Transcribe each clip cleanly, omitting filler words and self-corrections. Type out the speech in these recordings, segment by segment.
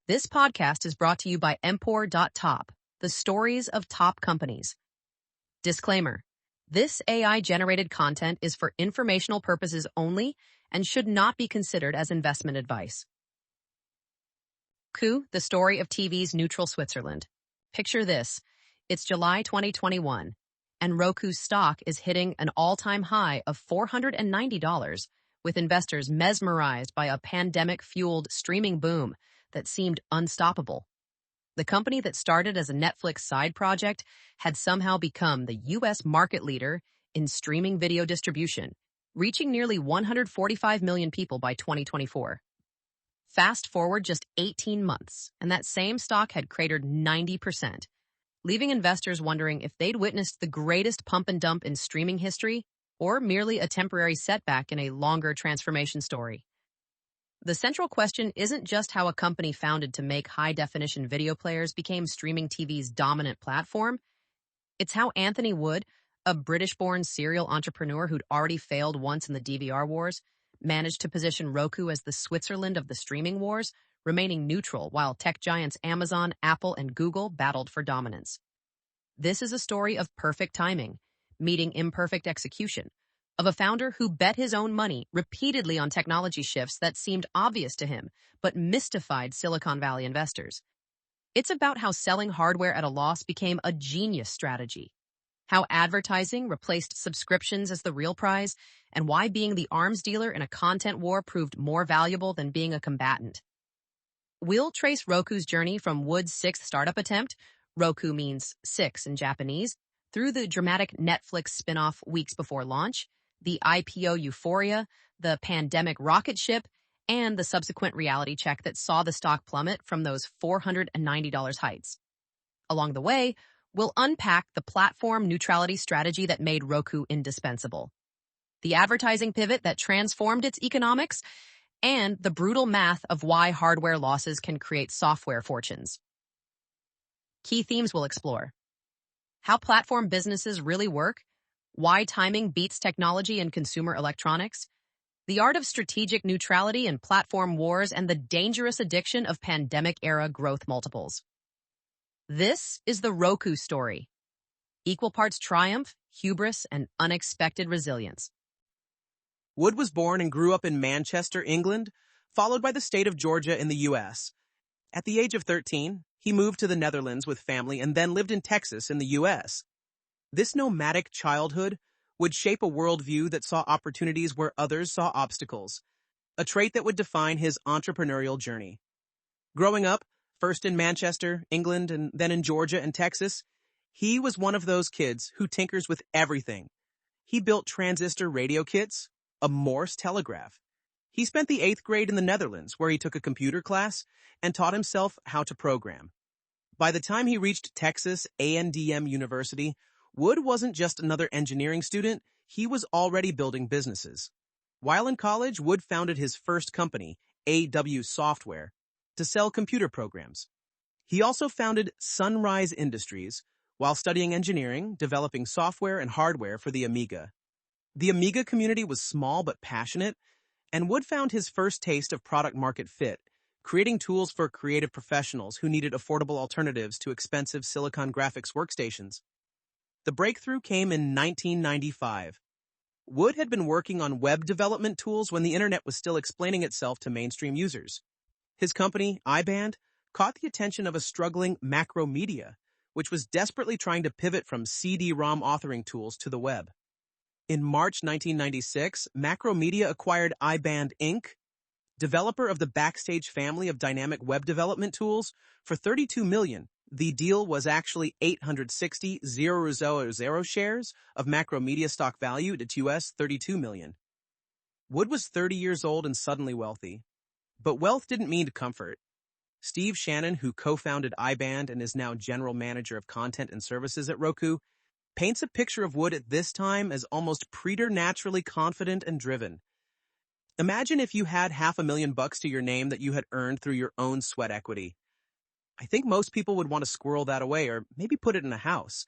This podcast is brought to you by Empor.top, the stories of top companies. Disclaimer. This AI-generated content is for informational purposes only and should not be considered as investment advice. Roku, the story of TV's neutral Switzerland. Picture this. It's July 2021, and Roku's stock is hitting an all-time high of $490, with investors mesmerized by a pandemic-fueled streaming boom that seemed unstoppable. The company that started as a Netflix side project had somehow become the U.S. market leader in streaming video distribution, reaching nearly 145 million people by 2024. Fast forward just 18 months, and that same stock had cratered 90%, leaving investors wondering if they'd witnessed the greatest pump and dump in streaming history or merely a temporary setback in a longer transformation story. The central question isn't just how a company founded to make high-definition video players became streaming TV's dominant platform. It's how Anthony Wood, a British-born serial entrepreneur who'd already failed once in the DVR wars, managed to position Roku as the Switzerland of the streaming wars, remaining neutral while tech giants Amazon, Apple, and Google battled for dominance. This is a story of perfect timing, meeting imperfect execution, of a founder who bet his own money repeatedly on technology shifts that seemed obvious to him, but mystified Silicon Valley investors. It's about how selling hardware at a loss became a genius strategy, how advertising replaced subscriptions as the real prize, and why being the arms dealer in a content war proved more valuable than being a combatant. We'll trace Roku's journey from Wood's sixth startup attempt, Roku means six in Japanese, through the dramatic Netflix spin-off weeks before launch, the IPO euphoria, the pandemic rocket ship, and the subsequent reality check that saw the stock plummet from those $490 heights. Along the way, we'll unpack the platform neutrality strategy that made Roku indispensable, the advertising pivot that transformed its economics, and the brutal math of why hardware losses can create software fortunes. Key themes we'll explore: how platform businesses really work, why timing beats technology in consumer electronics, the art of strategic neutrality in platform wars, and the dangerous addiction of pandemic-era growth multiples. This is the Roku story. Equal parts triumph, hubris, and unexpected resilience. Wood was born and grew up in Manchester, England, followed by the state of Georgia in the U.S. At the age of 13, he moved to the Netherlands with family and then lived in Texas in the U.S. This nomadic childhood would shape a worldview that saw opportunities where others saw obstacles, a trait that would define his entrepreneurial journey. Growing up, first in Manchester, England, and then in Georgia and Texas, he was one of those kids who tinkers with everything. He built transistor radio kits, a Morse telegraph. He spent the 8th grade in the Netherlands, where he took a computer class and taught himself how to program. By the time he reached Texas A&M University, Wood wasn't just another engineering student, he was already building businesses. While in college, Wood founded his first company, AW Software, to sell computer programs. He also founded Sunrise Industries while studying engineering, developing software and hardware for the Amiga. The Amiga community was small but passionate, and Wood found his first taste of product-market fit, creating tools for creative professionals who needed affordable alternatives to expensive Silicon graphics workstations. The breakthrough came in 1995. Wood had been working on web development tools when the internet was still explaining itself to mainstream users. His company, iBand, caught the attention of a struggling Macromedia, which was desperately trying to pivot from CD-ROM authoring tools to the web. In March 1996, Macromedia acquired iBand Inc., developer of the Backstage family of dynamic web development tools, for $32 million. The deal was actually 860,000 shares of Macromedia stock valued at US $32 million. Wood was 30 years old and suddenly wealthy. But wealth didn't mean comfort. Steve Shannon, who co-founded iBand and is now general manager of content and services at Roku, paints a picture of Wood at this time as almost preternaturally confident and driven. Imagine if you had $500,000 to your name that you had earned through your own sweat equity. I think most people would want to squirrel that away or maybe put it in a house.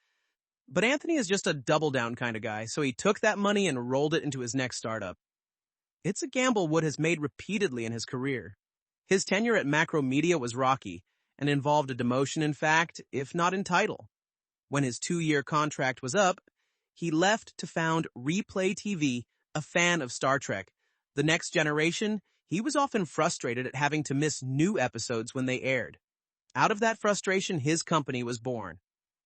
But Anthony is just a double-down kind of guy, so he took that money and rolled it into his next startup. It's a gamble Wood has made repeatedly in his career. His tenure at Macromedia was rocky and involved a demotion in fact, if not in title. When his 2-year contract was up, he left to found Replay TV, a fan of Star Trek. The Next Generation, he was often frustrated at having to miss new episodes when they aired. Out of that frustration, his company was born.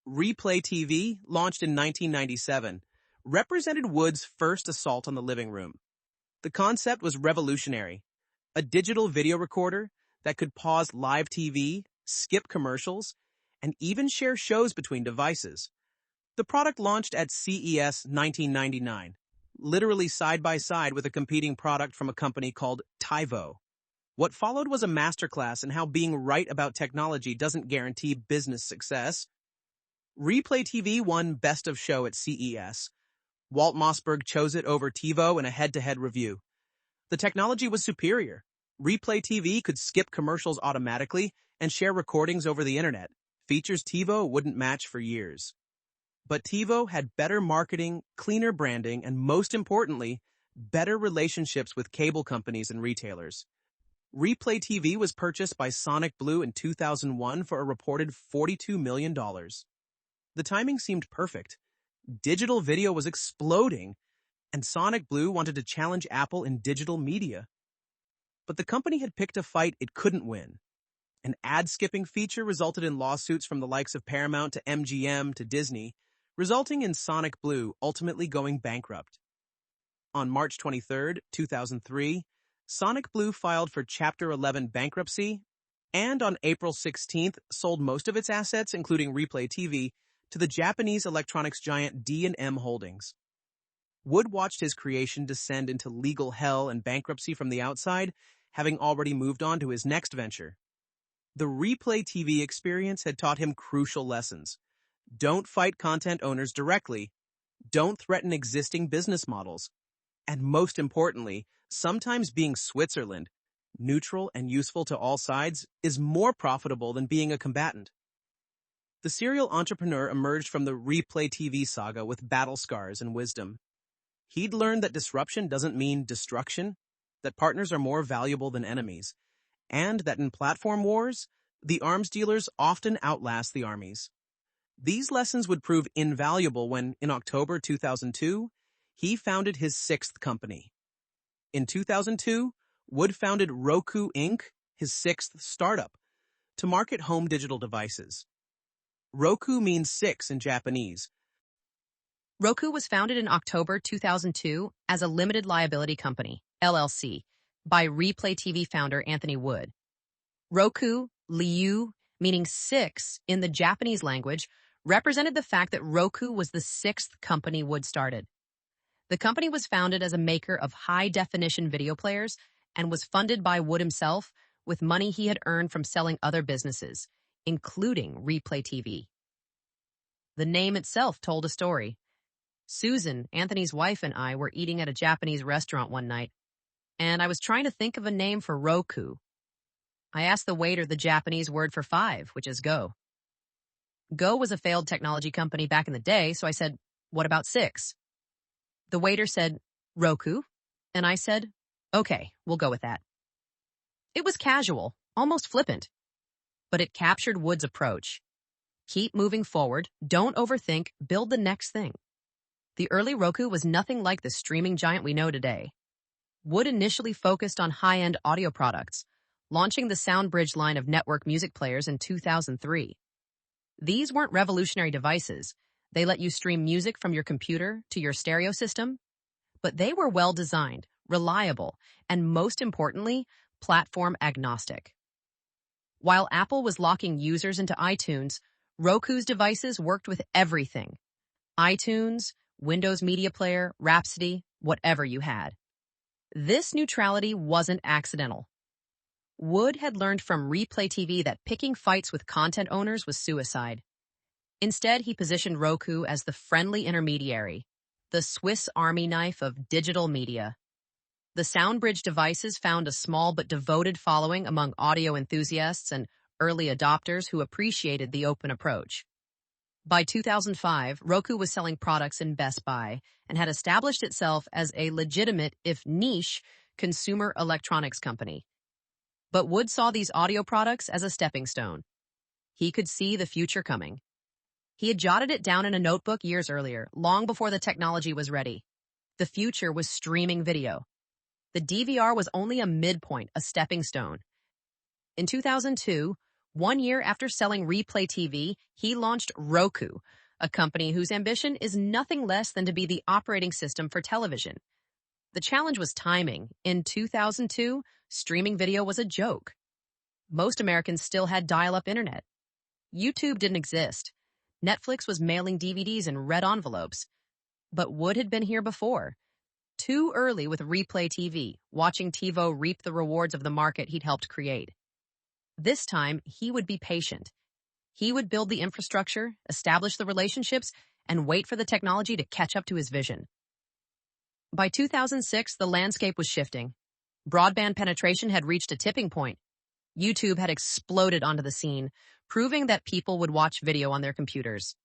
Replay TV, launched in 1997, represented Wood's first assault on the living room. The concept was revolutionary. A digital video recorder that could pause live TV, skip commercials, and even share shows between devices. The product launched at CES 1999, literally side by side with a competing product from a company called TiVo. What followed was a masterclass in how being right about technology doesn't guarantee business success. Replay TV won Best of Show at CES. Walt Mossberg chose it over TiVo in a head-to-head review. The technology was superior. Replay TV could skip commercials automatically and share recordings over the internet, features TiVo wouldn't match for years. But TiVo had better marketing, cleaner branding, and most importantly, better relationships with cable companies and retailers. Replay TV was purchased by Sonic Blue in 2001 for a reported $42 million. The timing seemed perfect. Digital video was exploding, and Sonic Blue wanted to challenge Apple in digital media. But the company had picked a fight it couldn't win. An ad-skipping feature resulted in lawsuits from the likes of Paramount to MGM to Disney, resulting in Sonic Blue ultimately going bankrupt. On March 23, 2003, Sonic Blue filed for Chapter 11 bankruptcy, and on April 16th sold most of its assets, including Replay TV, to the Japanese electronics giant D&M Holdings. Wood watched his creation descend into legal hell and bankruptcy from the outside, having already moved on to his next venture. The Replay TV experience had taught him crucial lessons. Don't fight content owners directly. Don't threaten existing business models. And most importantly, sometimes being Switzerland, neutral and useful to all sides, is more profitable than being a combatant. The serial entrepreneur emerged from the Replay TV saga with battle scars and wisdom. He'd learned that disruption doesn't mean destruction, that partners are more valuable than enemies, and that in platform wars, the arms dealers often outlast the armies. These lessons would prove invaluable when, in October 2002, he founded his 6th company. In 2002, Wood founded Roku Inc., his 6th startup, to market home digital devices. Roku means 6 in Japanese. Roku was founded in October 2002 as a limited liability company, LLC, by Replay TV founder Anthony Wood. Roku, Liu, meaning 6 in the Japanese language, represented the fact that Roku was the 6th company Wood started. The company was founded as a maker of high-definition video players and was funded by Wood himself with money he had earned from selling other businesses, including Replay TV. The name itself told a story. Susan, Anthony's wife, and I were eating at a Japanese restaurant one night, and I was trying to think of a name for Roku. I asked the waiter the Japanese word for 5, which is go. Go was a failed technology company back in the day, so I said, what about 6? The waiter said, Roku, and I said, okay, we'll go with that. It was casual, almost flippant, but it captured Wood's approach. Keep moving forward, don't overthink, build the next thing. The early Roku was nothing like the streaming giant we know today. Wood initially focused on high-end audio products, launching the SoundBridge line of network music players in 2003. These weren't revolutionary devices. They let you stream music from your computer to your stereo system, but they were well-designed, reliable, and most importantly, platform agnostic. While Apple was locking users into iTunes, Roku's devices worked with everything. iTunes, Windows Media Player, Rhapsody, whatever you had. This neutrality wasn't accidental. Wood had learned from Replay TV that picking fights with content owners was suicide. Instead, he positioned Roku as the friendly intermediary, the Swiss Army knife of digital media. The SoundBridge devices found a small but devoted following among audio enthusiasts and early adopters who appreciated the open approach. By 2005, Roku was selling products in Best Buy and had established itself as a legitimate, if niche, consumer electronics company. But Wood saw these audio products as a stepping stone. He could see the future coming. He had jotted it down in a notebook years earlier, long before the technology was ready. The future was streaming video. The DVR was only a midpoint, a stepping stone. In 2002, 1 year after selling Replay TV, he launched Roku, a company whose ambition is nothing less than to be the operating system for television. The challenge was timing. In 2002, streaming video was a joke. Most Americans still had dial-up internet. YouTube didn't exist. Netflix was mailing DVDs in red envelopes. But Wood had been here before. Too early with Replay TV, watching TiVo reap the rewards of the market he'd helped create. This time, he would be patient. He would build the infrastructure, establish the relationships, and wait for the technology to catch up to his vision. By 2006, the landscape was shifting. Broadband penetration had reached a tipping point. YouTube had exploded onto the scene, proving that people would watch video on their computers.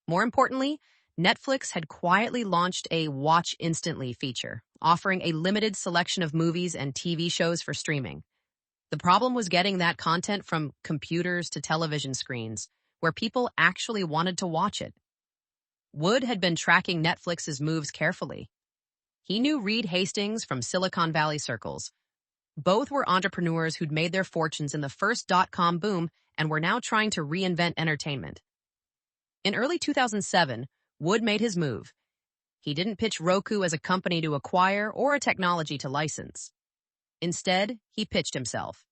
More importantly, Netflix had quietly launched a Watch Instantly feature, offering a limited selection of movies and TV shows for streaming. The problem was getting that content from computers to television screens, where people actually wanted to watch it. Wood had been tracking Netflix's moves carefully. He knew Reed Hastings from Silicon Valley circles. Both were entrepreneurs who'd made their fortunes in the first dot-com boom and were now trying to reinvent entertainment. In early 2007, Wood made his move. He didn't pitch Roku as a company to acquire or a technology to license. Instead, he pitched himself.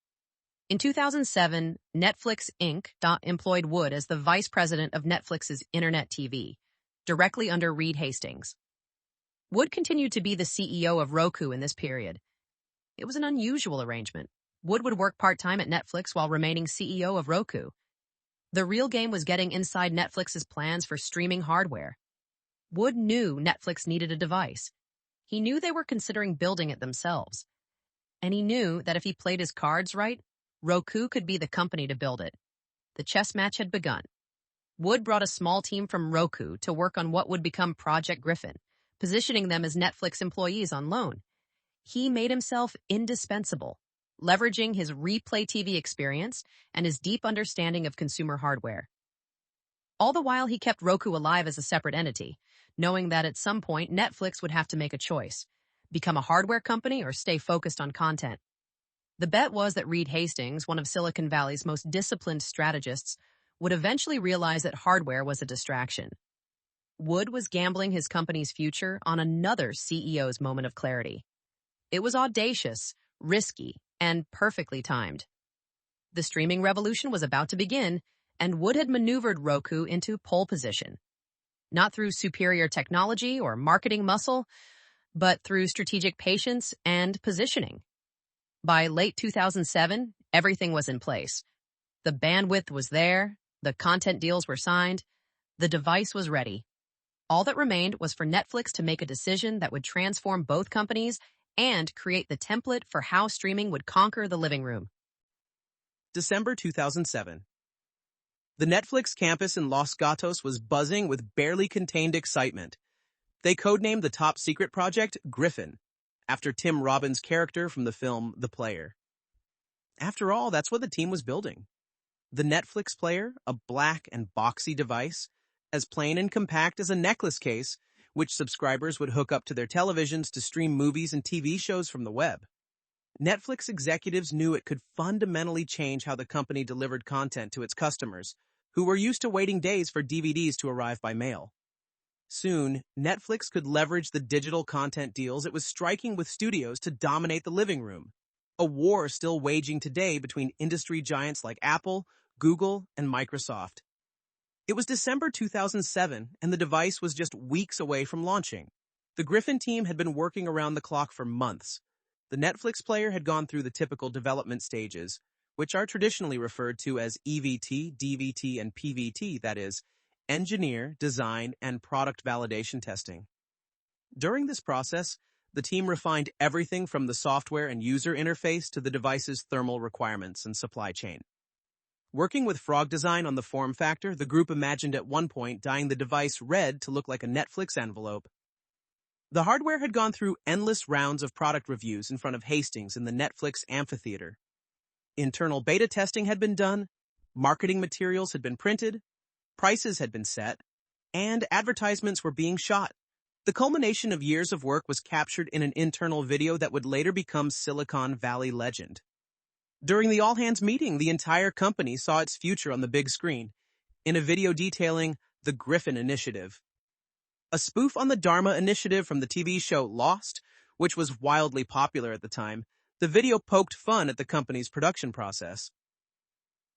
In 2007, Netflix Inc. employed Wood as the vice president of Netflix's Internet TV, directly under Reed Hastings. Wood continued to be the CEO of Roku in this period. It was an unusual arrangement. Wood would work part-time at Netflix while remaining CEO of Roku. The real game was getting inside Netflix's plans for streaming hardware. Wood knew Netflix needed a device. He knew they were considering building it themselves. And he knew that if he played his cards right, Roku could be the company to build it. The chess match had begun. Wood brought a small team from Roku to work on what would become Project Griffin, positioning them as Netflix employees on loan. He made himself indispensable, leveraging his Replay TV experience and his deep understanding of consumer hardware. All the while, he kept Roku alive as a separate entity, knowing that at some point Netflix would have to make a choice, become a hardware company or stay focused on content. The bet was that Reed Hastings, one of Silicon Valley's most disciplined strategists, would eventually realize that hardware was a distraction. Wood was gambling his company's future on another CEO's moment of clarity. It was audacious, risky, and perfectly timed. The streaming revolution was about to begin, and Wood had maneuvered Roku into pole position. Not through superior technology or marketing muscle, but through strategic patience and positioning. By late 2007, everything was in place. The bandwidth was there, the content deals were signed, the device was ready. All that remained was for Netflix to make a decision that would transform both companies and create the template for how streaming would conquer the living room. December 2007. The Netflix campus in Los Gatos was buzzing with barely contained excitement. They codenamed the top-secret project Griffin, after Tim Robbins' character from the film The Player. After all, that's what the team was building. The Netflix player, a black and boxy device, as plain and compact as a necklace case, which subscribers would hook up to their televisions to stream movies and TV shows from the web. Netflix executives knew it could fundamentally change how the company delivered content to its customers, who were used to waiting days for DVDs to arrive by mail. Soon, Netflix could leverage the digital content deals it was striking with studios to dominate the living room, a war still waging today between industry giants like Apple, Google, and Microsoft. It was December 2007, and the device was just weeks away from launching. The Griffin team had been working around the clock for months. The Netflix player had gone through the typical development stages, which are traditionally referred to as EVT, DVT, and PVT, that is, engineer, design, and product validation testing. During this process, the team refined everything from the software and user interface to the device's thermal requirements and supply chain. Working with Frog Design on the form factor, the group imagined at one point dyeing the device red to look like a Netflix envelope. The hardware had gone through endless rounds of product reviews in front of Hastings in the Netflix amphitheater. Internal beta testing had been done, marketing materials had been printed, prices had been set, and advertisements were being shot. The culmination of years of work was captured in an internal video that would later become Silicon Valley legend. During the all-hands meeting, the entire company saw its future on the big screen, in a video detailing the Griffin initiative. A spoof on the Dharma initiative from the TV show Lost, which was wildly popular at the time, the video poked fun at the company's production process.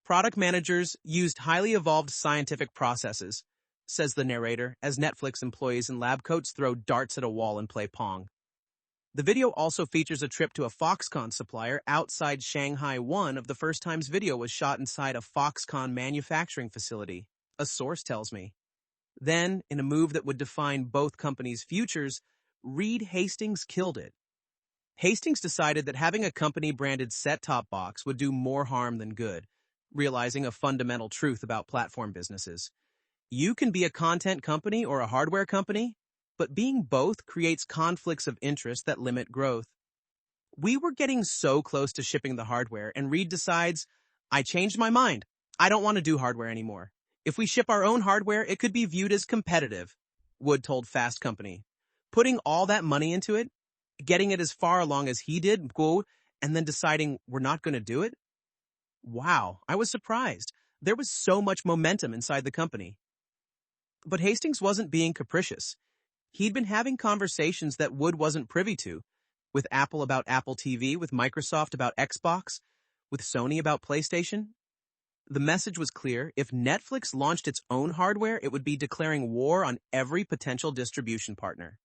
Product managers used highly evolved scientific processes, says the narrator, as Netflix employees in lab coats throw darts at a wall and play Pong. The video also features a trip to a Foxconn supplier outside Shanghai. One of the first times video was shot inside a Foxconn manufacturing facility, a source tells me. Then, in a move that would define both companies' futures, Reed Hastings killed it. Hastings decided that having a company-branded set-top box would do more harm than good, realizing a fundamental truth about platform businesses. You can be a content company or a hardware company, but being both creates conflicts of interest that limit growth. We were getting so close to shipping the hardware, and Reed decides, I changed my mind. I don't want to do hardware anymore. If we ship our own hardware, it could be viewed as competitive, Wood told Fast Company. Putting all that money into it, getting it as far along as he did, and then deciding we're not going to do it? Wow, I was surprised. There was so much momentum inside the company. But Hastings wasn't being capricious. He'd been having conversations that Wood wasn't privy to, with Apple about Apple TV, with Microsoft about Xbox, with Sony about PlayStation. The message was clear. If Netflix launched its own hardware, it would be declaring war on every potential distribution partner.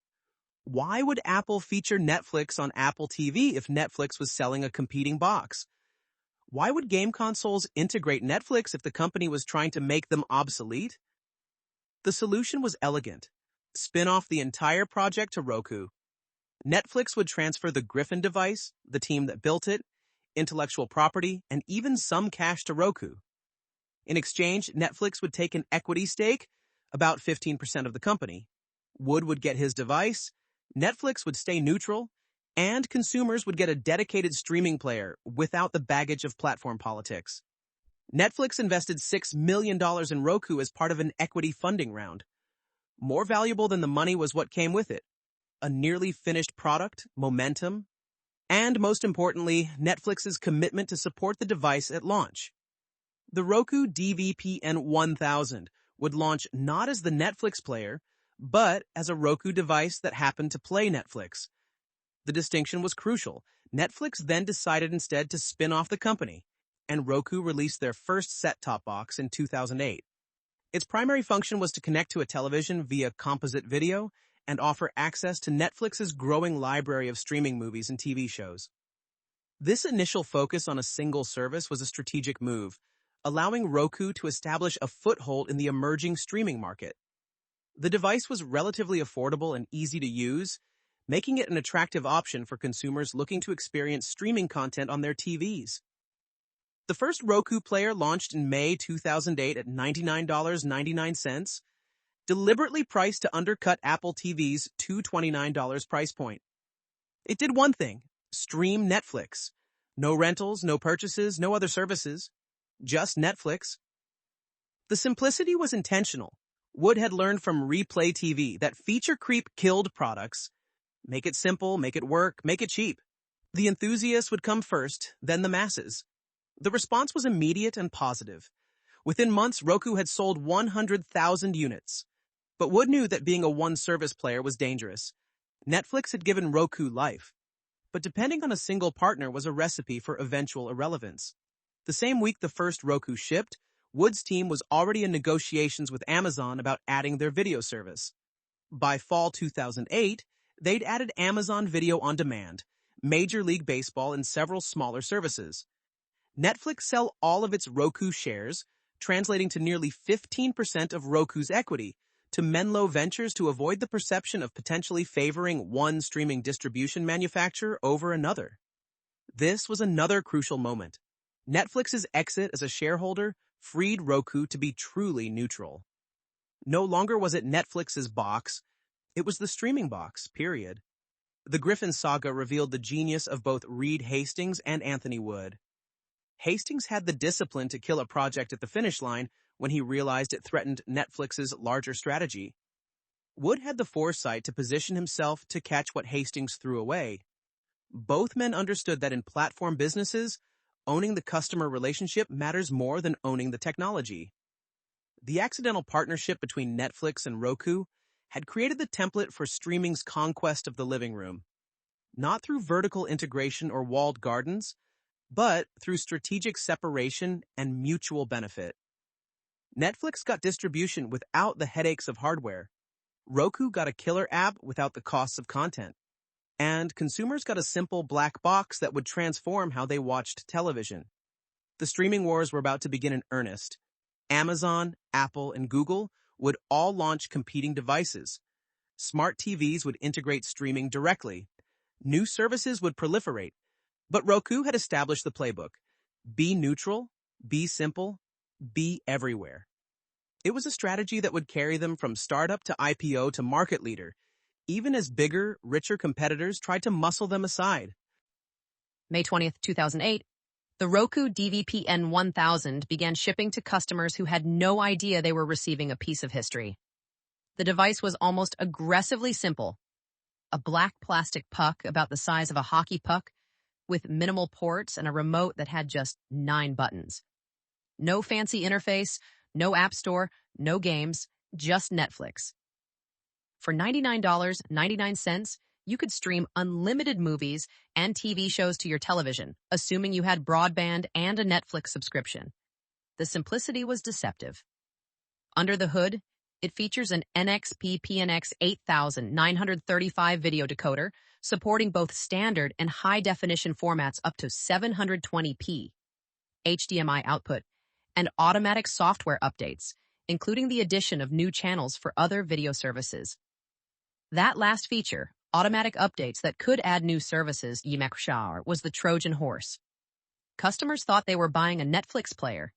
Why would Apple feature Netflix on Apple TV if Netflix was selling a competing box? Why would game consoles integrate Netflix if the company was trying to make them obsolete? The solution was elegant. Spin off the entire project to Roku. Netflix would transfer the Griffin device, the team that built it, intellectual property, and even some cash to Roku. In exchange, Netflix would take an equity stake, about 15% of the company. Wood would get his device, Netflix would stay neutral, and consumers would get a dedicated streaming player without the baggage of platform politics. Netflix invested $6 million in Roku as part of an equity funding round. More valuable than the money was what came with it: a nearly finished product, momentum, and most importantly, Netflix's commitment to support the device at launch. The Roku DVPN-1000 would launch not as the Netflix player, but as a Roku device that happened to play Netflix. The distinction was crucial. Netflix then decided instead to spin off the company, and Roku released their first set-top box in 2008. Its primary function was to connect to a television via composite video and offer access to Netflix's growing library of streaming movies and TV shows. This initial focus on a single service was a strategic move, allowing Roku to establish a foothold in the emerging streaming market. The device was relatively affordable and easy to use, making it an attractive option for consumers looking to experience streaming content on their TVs. The first Roku player launched in May 2008 at $99.99, deliberately priced to undercut Apple TV's $229 price point. It did one thing: stream Netflix. No rentals, no purchases, no other services. Just Netflix. The simplicity was intentional. Wood had learned from Replay TV that feature creep killed products. Make it simple, make it work, make it cheap. The enthusiasts would come first, then the masses. The response was immediate and positive. Within months, Roku had sold 100,000 units. But Wood knew that being a one-service player was dangerous. Netflix had given Roku life, but depending on a single partner was a recipe for eventual irrelevance. The same week the first Roku shipped, Wood's team was already in negotiations with Amazon about adding their video service. By fall 2008, they'd added Amazon Video on Demand, Major League Baseball, and several smaller services. Netflix sell all of its Roku shares, translating to nearly 15% of Roku's equity, to Menlo Ventures to avoid the perception of potentially favoring one streaming distribution manufacturer over another. This was another crucial moment. Netflix's exit as a shareholder freed Roku to be truly neutral. No longer was it Netflix's box, it was the streaming box, period. The Griffin saga revealed the genius of both Reed Hastings and Anthony Wood. Hastings had the discipline to kill a project at the finish line when he realized it threatened Netflix's larger strategy. Wood had the foresight to position himself to catch what Hastings threw away. Both men understood that in platform businesses, owning the customer relationship matters more than owning the technology. The accidental partnership between Netflix and Roku had created the template for streaming's conquest of the living room. Not through vertical integration or walled gardens, but through strategic separation and mutual benefit. Netflix got distribution without the headaches of hardware. Roku got a killer app without the costs of content. And consumers got a simple black box that would transform how they watched television. The streaming wars were about to begin in earnest. Amazon, Apple, and Google would all launch competing devices. Smart TVs would integrate streaming directly. New services would proliferate. But Roku had established the playbook. Be neutral, be simple, be everywhere. It was a strategy that would carry them from startup to IPO to market leader, even as bigger, richer competitors tried to muscle them aside. May 20th, 2008, the Roku DVP-N1000 began shipping to customers who had no idea they were receiving a piece of history. The device was almost aggressively simple. A black plastic puck about the size of a hockey puck with minimal ports and a remote that had just 9 buttons. No fancy interface, no app store, no games, just Netflix. For $99.99, you could stream unlimited movies and TV shows to your television, assuming you had broadband and a Netflix subscription. The simplicity was deceptive. Under the hood, it features an NXP PNX 8935 video decoder, supporting both standard and high-definition formats up to 720p, HDMI output, and automatic software updates, including the addition of new channels for other video services. That last feature, automatic updates that could add new services, was the Trojan horse. Customers thought they were buying a Netflix player.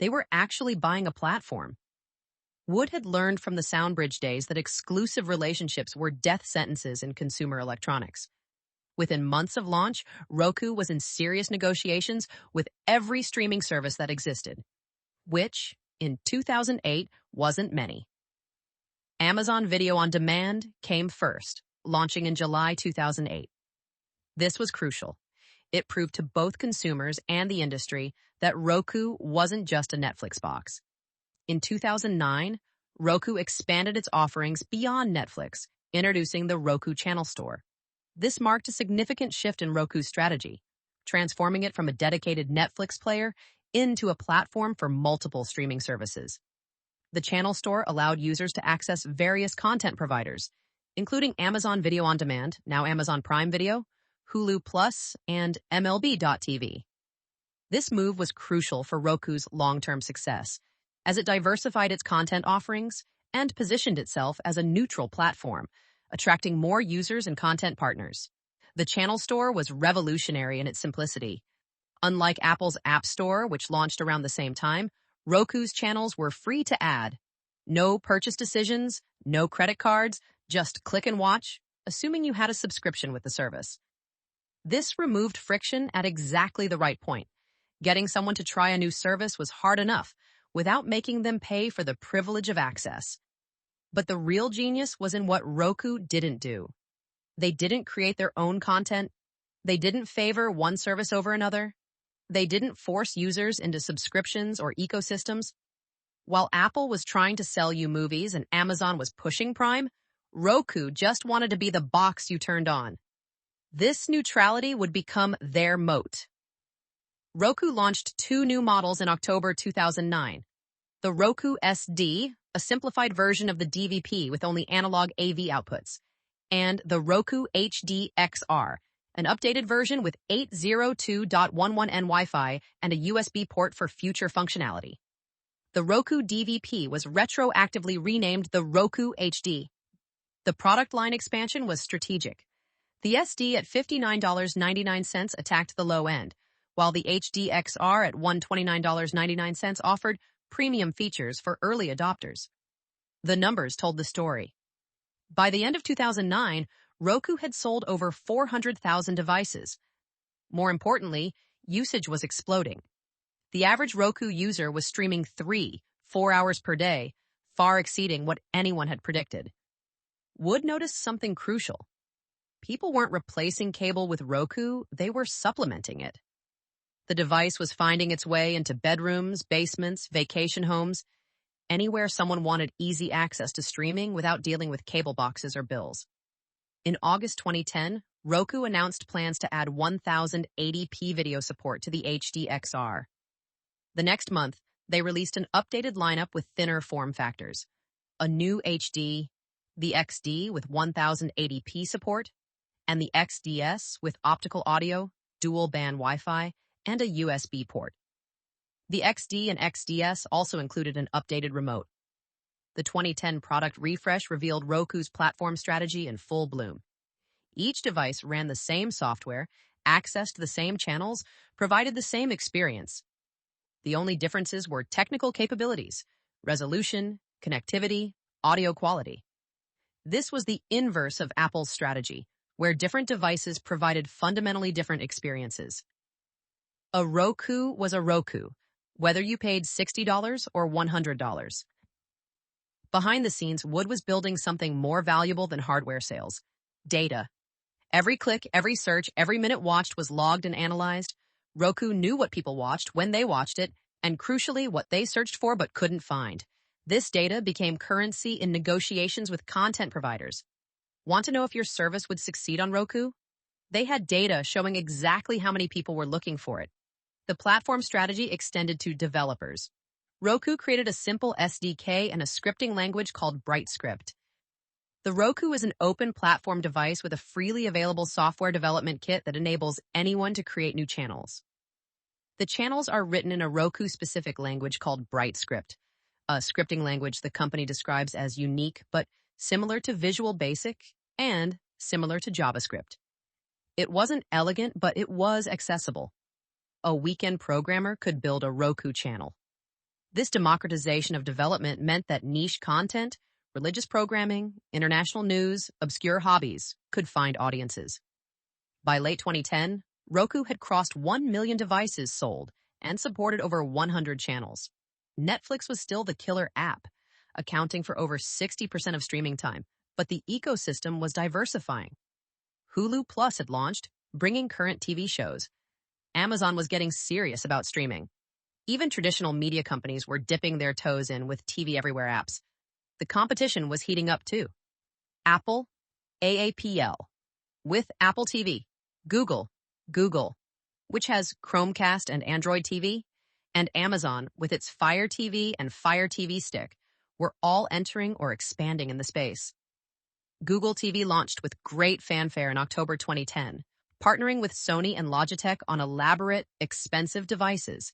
They were actually buying a platform. Wood had learned from the SoundBridge days that exclusive relationships were death sentences in consumer electronics. Within months of launch, Roku was in serious negotiations with every streaming service that existed, which, in 2008, wasn't many. Amazon Video on Demand came first, launching in July 2008. This was crucial. It proved to both consumers and the industry that Roku wasn't just a Netflix box. In 2009, Roku expanded its offerings beyond Netflix, introducing the Roku Channel Store. This marked a significant shift in Roku's strategy, transforming it from a dedicated Netflix player into a platform for multiple streaming services. The Channel Store allowed users to access various content providers, including Amazon Video on Demand, now Amazon Prime Video, Hulu Plus, and MLB.tv. This move was crucial for Roku's long-term success, as it diversified its content offerings and positioned itself as a neutral platform, attracting more users and content partners. The Channel Store was revolutionary in its simplicity. Unlike Apple's App Store, which launched around the same time, Roku's channels were free to add. No purchase decisions, no credit cards, just click and watch, assuming you had a subscription with the service. This removed friction at exactly the right point. Getting someone to try a new service was hard enough, without making them pay for the privilege of access. But the real genius was in what Roku didn't do. They didn't create their own content. They didn't favor one service over another. They didn't force users into subscriptions or ecosystems. While Apple was trying to sell you movies and Amazon was pushing Prime, Roku just wanted to be the box you turned on. This neutrality would become their moat. Roku launched 2 new models in October 2009. The Roku SD, a simplified version of the DVP with only analog AV outputs, and the Roku HD XR, an updated version with 802.11n Wi-Fi and a USB port for future functionality. The Roku DVP was retroactively renamed the Roku HD. The product line expansion was strategic. The SD at $59.99 attacked the low end, while the HD XR at $129.99 offered premium features for early adopters. The numbers told the story. By the end of 2009, Roku had sold over 400,000 devices. More importantly, usage was exploding. The average Roku user was streaming 4 hours per day, far exceeding what anyone had predicted. Wood noticed something crucial. People weren't replacing cable with Roku, they were supplementing it. The device was finding its way into bedrooms, basements, vacation homes, anywhere someone wanted easy access to streaming without dealing with cable boxes or bills. In August 2010, Roku announced plans to add 1080p video support to the HD-XR. The next month, they released an updated lineup with thinner form factors. A new HD, the XD with 1080p support, and the XDS with optical audio, dual-band Wi-Fi, and a USB port. The XD and XDS also included an updated remote. The 2010 product refresh revealed Roku's platform strategy in full bloom. Each device ran the same software, accessed the same channels, provided the same experience. The only differences were technical capabilities, resolution, connectivity, audio quality. This was the inverse of Apple's strategy, where different devices provided fundamentally different experiences. A Roku was a Roku, whether you paid $60 or $100. Behind the scenes, Wood was building something more valuable than hardware sales: data. Every click, every search, every minute watched was logged and analyzed. Roku knew what people watched, when they watched it, and crucially, what they searched for but couldn't find. This data became currency in negotiations with content providers. Want to know if your service would succeed on Roku? They had data showing exactly how many people were looking for it. The platform strategy extended to developers. Roku created a simple SDK and a scripting language called BrightScript. The Roku is an open platform device with a freely available software development kit that enables anyone to create new channels. The channels are written in a Roku-specific language called BrightScript, a scripting language the company describes as unique but similar to Visual Basic and similar to JavaScript. It wasn't elegant, but it was accessible. A weekend programmer could build a Roku channel. This democratization of development meant that niche content, religious programming, international news, obscure hobbies could find audiences. By late 2010, Roku had crossed 1 million devices sold and supported over 100 channels. Netflix was still the killer app, accounting for over 60% of streaming time, but the ecosystem was diversifying. Hulu Plus had launched, bringing current TV shows. Amazon was getting serious about streaming. Even traditional media companies were dipping their toes in with TV Everywhere apps. The competition was heating up too. Apple, AAPL, with Apple TV, Google, which has Chromecast and Android TV, and Amazon with its Fire TV and Fire TV Stick were all entering or expanding in the space. Google TV launched with great fanfare in October 2010, partnering with Sony and Logitech on elaborate, expensive devices.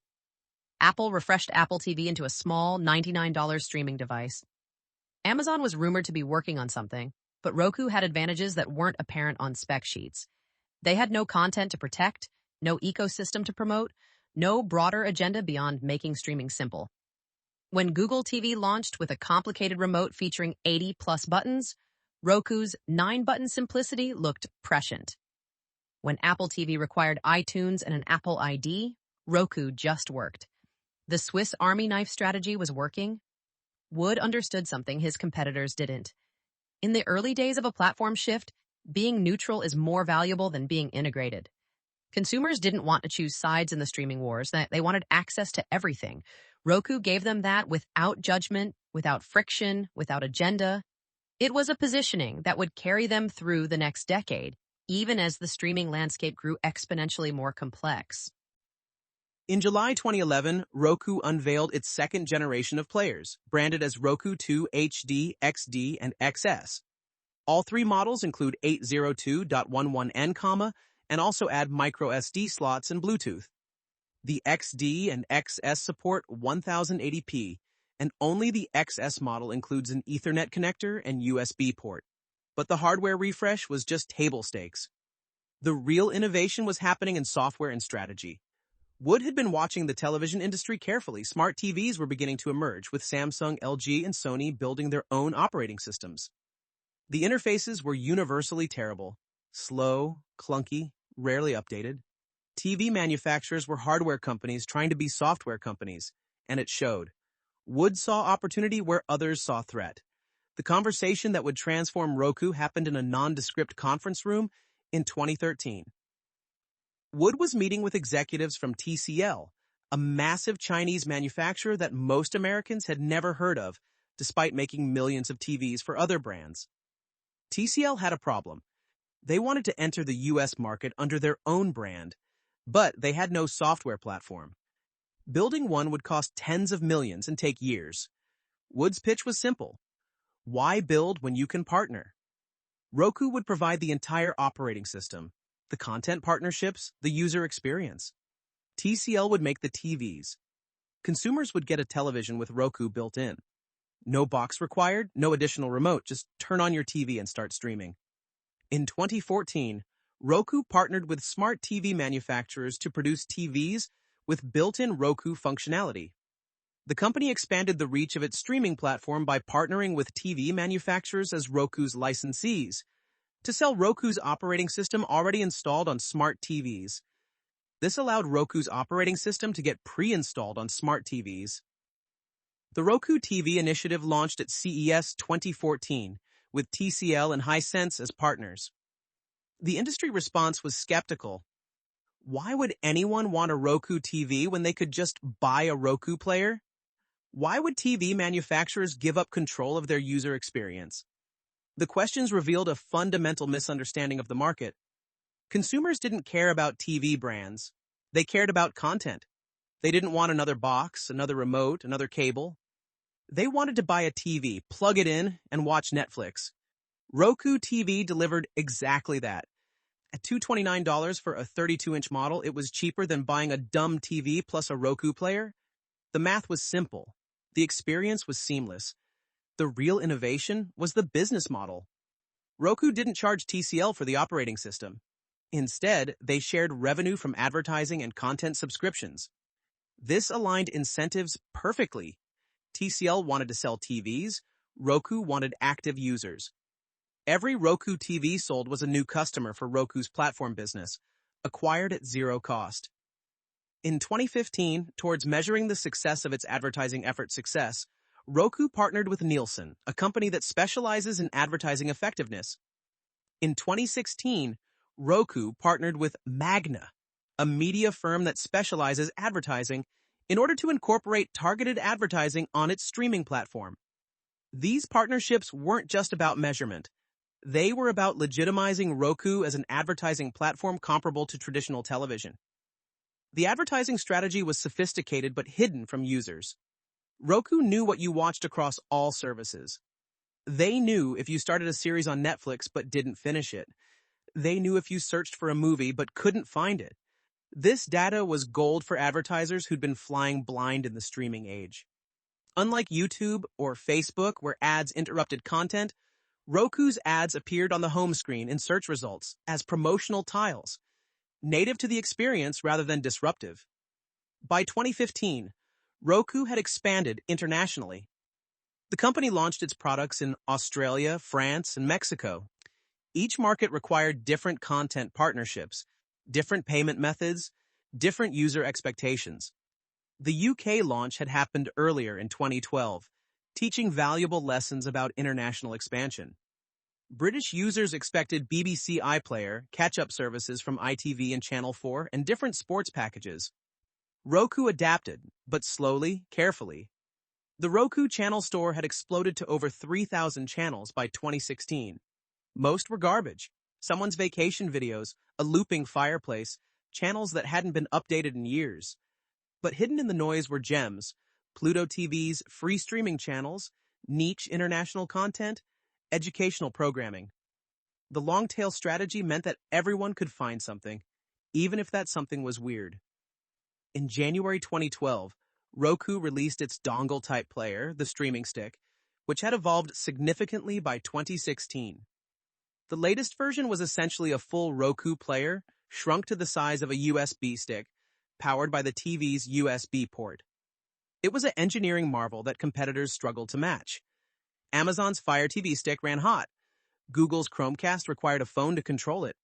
Apple refreshed Apple TV into a small $99 streaming device. Amazon was rumored to be working on something, but Roku had advantages that weren't apparent on spec sheets. They had no content to protect, no ecosystem to promote, no broader agenda beyond making streaming simple. When Google TV launched with a complicated remote featuring 80-plus buttons, Roku's 9-button simplicity looked prescient. When Apple TV required iTunes and an Apple ID, Roku just worked. The Swiss Army knife strategy was working. Wood understood something his competitors didn't. In the early days of a platform shift, being neutral is more valuable than being integrated. Consumers didn't want to choose sides in the streaming wars. They wanted access to everything. Roku gave them that without judgment, without friction, without agenda. It was a positioning that would carry them through the next decade, even as the streaming landscape grew exponentially more complex. In July 2011, Roku unveiled its second generation of players, branded as Roku 2 HD, XD, and XS. All three models include 802.11n, and also add micro SD slots and Bluetooth. The XD and XS support 1080p, and only the XS model includes an Ethernet connector and USB port. But the hardware refresh was just table stakes. The real innovation was happening in software and strategy. Wood had been watching the television industry carefully. Smart TVs were beginning to emerge, with Samsung, LG, and Sony building their own operating systems. The interfaces were universally terrible, slow, clunky, rarely updated. TV manufacturers were hardware companies trying to be software companies, and it showed. Wood saw opportunity where others saw threat. The conversation that would transform Roku happened in a nondescript conference room in 2013. Wood was meeting with executives from TCL, a massive Chinese manufacturer that most Americans had never heard of, despite making millions of TVs for other brands. TCL had a problem. They wanted to enter the US market under their own brand, but they had no software platform. Building one would cost tens of millions and take years. Wood's pitch was simple. Why build when you can partner? Roku would provide the entire operating system, the content partnerships, the user experience. TCL would make the TVs. Consumers would get a television with Roku built in. No box required, no additional remote, just turn on your TV and start streaming. In 2014, Roku partnered with smart TV manufacturers to produce TVs with built-in Roku functionality. The company expanded the reach of its streaming platform by partnering with TV manufacturers as Roku's licensees to sell Roku's operating system already installed on smart TVs. This allowed Roku's operating system to get pre-installed on smart TVs. The Roku TV initiative launched at CES 2014 with TCL and Hisense as partners. The industry response was skeptical. Why would anyone want a Roku TV when they could just buy a Roku player? Why would TV manufacturers give up control of their user experience? The questions revealed a fundamental misunderstanding of the market. Consumers didn't care about TV brands. They cared about content. They didn't want another box, another remote, another cable. They wanted to buy a TV, plug it in, and watch Netflix. Roku TV delivered exactly that. At $229 for a 32-inch model, it was cheaper than buying a dumb TV plus a Roku player. The math was simple. The experience was seamless. The real innovation was the business model. Roku didn't charge TCL for the operating system. Instead, they shared revenue from advertising and content subscriptions. This aligned incentives perfectly. TCL wanted to sell TVs, Roku wanted active users. Every Roku TV sold was a new customer for Roku's platform business, acquired at zero cost. In 2015, towards measuring the success of its advertising effort success, Roku partnered with Nielsen, a company that specializes in advertising effectiveness. In 2016, Roku partnered with Magna, a media firm that specializes advertising, in order to incorporate targeted advertising on its streaming platform. These partnerships weren't just about measurement. They were about legitimizing Roku as an advertising platform comparable to traditional television. The advertising strategy was sophisticated but hidden from users. Roku knew what you watched across all services. They knew if you started a series on Netflix but didn't finish it. They knew if you searched for a movie but couldn't find it. This data was gold for advertisers who'd been flying blind in the streaming age. Unlike YouTube or Facebook, where ads interrupted content, Roku's ads appeared on the home screen in search results as promotional tiles, native to the experience rather than disruptive. By 2015, Roku had expanded internationally. The company launched its products in Australia, France, and Mexico. Each market required different content partnerships, different payment methods, different user expectations. The UK launch had happened earlier in 2012, teaching valuable lessons about international expansion. British users expected BBC iPlayer, catch-up services from ITV and Channel 4, and different sports packages. Roku adapted, but slowly, carefully. The Roku channel store had exploded to over 3,000 channels by 2016. Most were garbage, someone's vacation videos, a looping fireplace, channels that hadn't been updated in years. But hidden in the noise were gems, Pluto TV's free streaming channels, niche international content, educational programming. The long-tail strategy meant that everyone could find something, even if that something was weird. In January 2012, Roku released its dongle-type player, the streaming stick, which had evolved significantly by 2016. The latest version was essentially a full Roku player, shrunk to the size of a USB stick, powered by the TV's USB port. It was an engineering marvel that competitors struggled to match. Amazon's Fire TV Stick ran hot. Google's Chromecast required a phone to control it.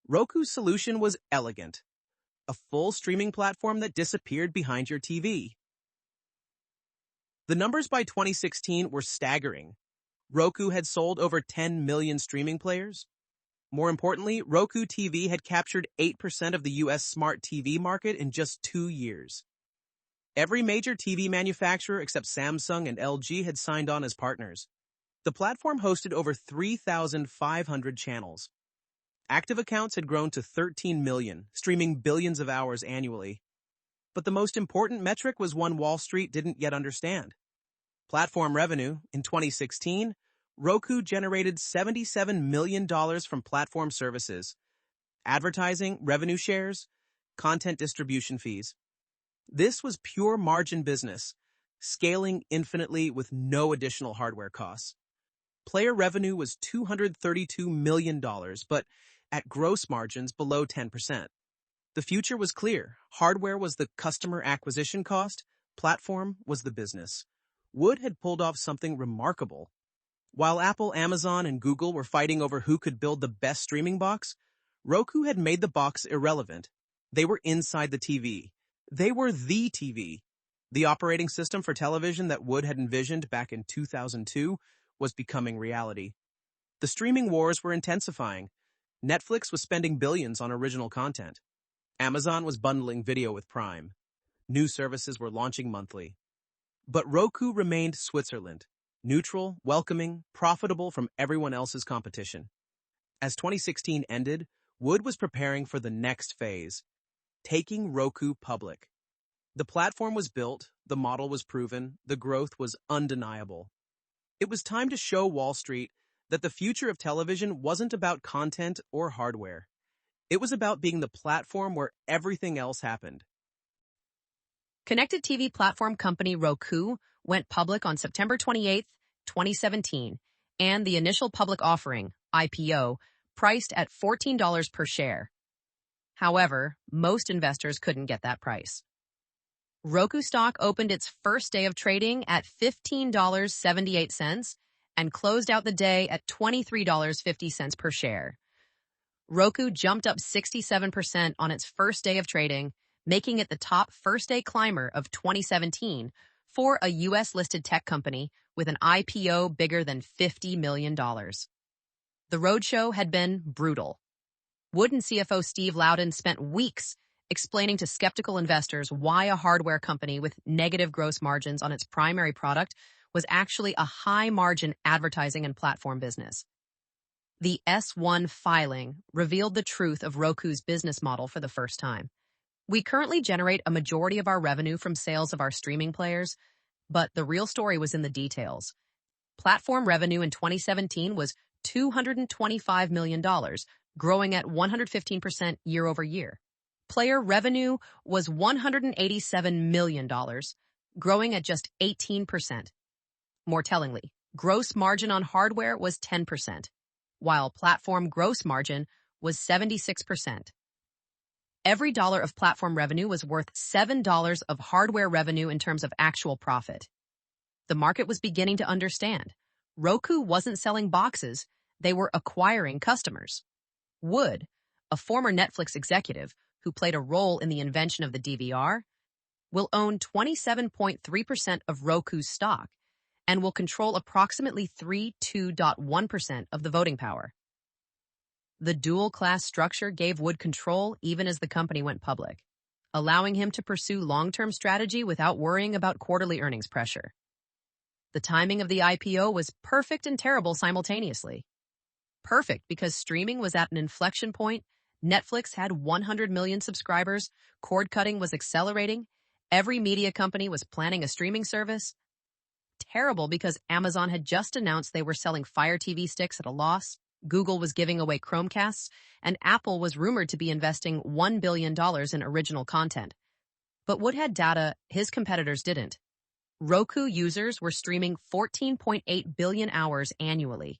Roku's solution was elegant. a full streaming platform that disappeared behind your TV. The numbers by 2016 were staggering. Roku had sold over 10 million streaming players. More importantly, Roku TV had captured 8% of the US smart TV market in just 2 years. Every major TV manufacturer except Samsung and LG had signed on as partners. The platform hosted over 3,500 channels. Active accounts had grown to 13 million, streaming billions of hours annually. But the most important metric was one Wall Street didn't yet understand. Platform revenue. In 2016, Roku generated $77 million from platform services, advertising, revenue shares, content distribution fees. This was pure margin business, scaling infinitely with no additional hardware costs. Player revenue was $232 million, but at gross margins below 10%. The future was clear. Hardware was the customer acquisition cost, platform was the business. Wood had pulled off something remarkable. While Apple, Amazon, and Google were fighting over who could build the best streaming box, Roku had made the box irrelevant. They were inside the TV. They were the TV. The operating system for television that Wood had envisioned back in 2002 was becoming reality. The streaming wars were intensifying. Netflix was spending billions on original content. Amazon was bundling video with Prime. New services were launching monthly. But Roku remained Switzerland, neutral, welcoming, profitable from everyone else's competition. As 2016 ended, Wood was preparing for the next phase, taking Roku public. The platform was built, the model was proven, the growth was undeniable. It was time to show Wall Street that the future of television wasn't about content or hardware. It was about being the platform where everything else happened. Connected TV platform company Roku went public on September 28, 2017, and the initial public offering, IPO, priced at $14 per share. However, most investors couldn't get that price. Roku stock opened its first day of trading at $15.78 and closed out the day at $23.50 per share. Roku jumped up 67% on its first day of trading, making it the top first-day climber of 2017 for a U.S.-listed tech company with an IPO bigger than $50 million. The roadshow had been brutal. Wood and CFO Steve Loudon spent weeks explaining to skeptical investors why a hardware company with negative gross margins on its primary product was actually a high-margin advertising and platform business. The S-1 filing revealed the truth of Roku's business model for the first time. We currently generate a majority of our revenue from sales of our streaming players, but the real story was in the details. Platform revenue in 2017 was $225 million, growing at 115% year over year. Player revenue was $187 million, growing at just 18%. More tellingly, gross margin on hardware was 10%, while platform gross margin was 76%. Every dollar of platform revenue was worth $7 of hardware revenue in terms of actual profit. The market was beginning to understand. Roku wasn't selling boxes, they were acquiring customers. Wood, a former Netflix executive who played a role in the invention of the DVR, will own 27.3% of Roku's stock and will control approximately 32.1% of the voting power. The dual-class structure gave Wood control even as the company went public, allowing him to pursue long-term strategy without worrying about quarterly earnings pressure. The timing of the IPO was perfect and terrible simultaneously. Perfect because streaming was at an inflection point, Netflix had 100 million subscribers, cord-cutting was accelerating, every media company was planning a streaming service. Terrible because Amazon had just announced they were selling Fire TV sticks at a loss, Google was giving away Chromecasts, and Apple was rumored to be investing $1 billion in original content. But Wood had data his competitors didn't. Roku users were streaming 14.8 billion hours annually.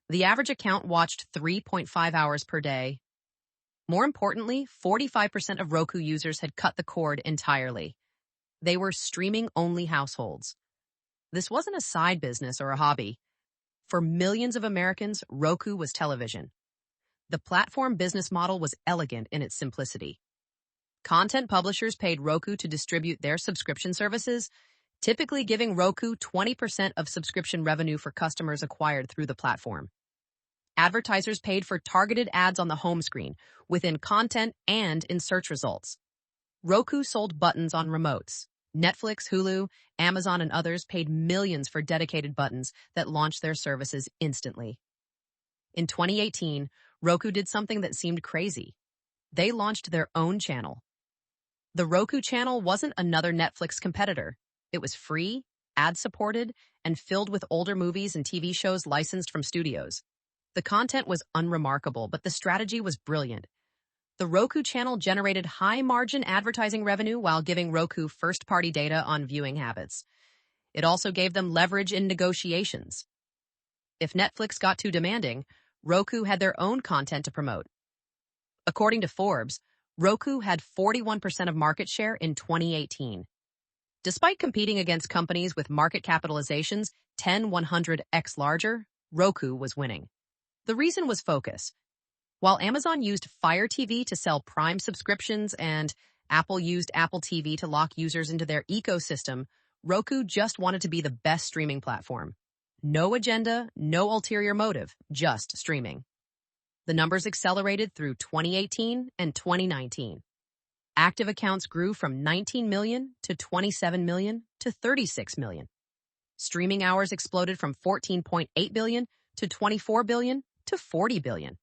The average account watched 3.5 hours per day. More importantly, 45% of Roku users had cut the cord entirely. They were streaming-only households. This wasn't a side business or a hobby. For millions of Americans, Roku was television. The platform business model was elegant in its simplicity. Content publishers paid Roku to distribute their subscription services, typically giving Roku 20% of subscription revenue for customers acquired through the platform. Advertisers paid for targeted ads on the home screen, within content and in search results. Roku sold buttons on remotes. Netflix, Hulu, Amazon, and others paid millions for dedicated buttons that launched their services instantly. In 2018, Roku did something that seemed crazy. They launched their own channel. The Roku channel wasn't another Netflix competitor. It was free, ad-supported, and filled with older movies and TV shows licensed from studios. The content was unremarkable, but the strategy was brilliant. The Roku channel generated high-margin advertising revenue while giving Roku first-party data on viewing habits. It also gave them leverage in negotiations. If Netflix got too demanding, Roku had their own content to promote. According to Forbes, Roku had 41% of market share in 2018. Despite competing against companies with market capitalizations 100x larger, Roku was winning. The reason was focus. While Amazon used Fire TV to sell Prime subscriptions and Apple used Apple TV to lock users into their ecosystem, Roku just wanted to be the best streaming platform. No agenda, no ulterior motive, just streaming. The numbers accelerated through 2018 and 2019. Active accounts grew from 19 million to 27 million to 36 million. Streaming hours exploded from 14.8 billion to 24 billion to 40 billion.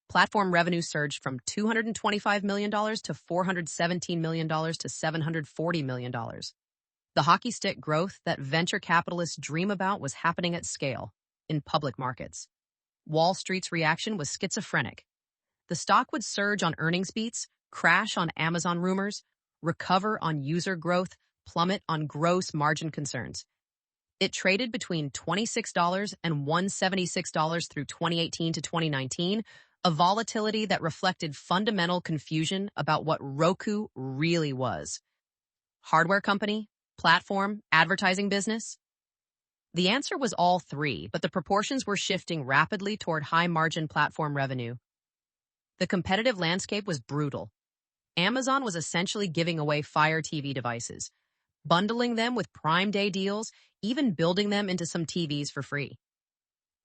Platform revenue surged from $225 million to $417 million to $740 million. The hockey stick growth that venture capitalists dream about was happening at scale, in public markets. Wall Street's reaction was schizophrenic. The stock would surge on earnings beats, crash on Amazon rumors, recover on user growth, plummet on gross margin concerns. It traded between $26 and $176 through 2018 to 2019, a volatility that reflected fundamental confusion about what Roku really was. Hardware company, platform, advertising business? The answer was all three, but the proportions were shifting rapidly toward high-margin platform revenue. The competitive landscape was brutal. Amazon was essentially giving away Fire TV devices, bundling them with Prime Day deals, even building them into some TVs for free.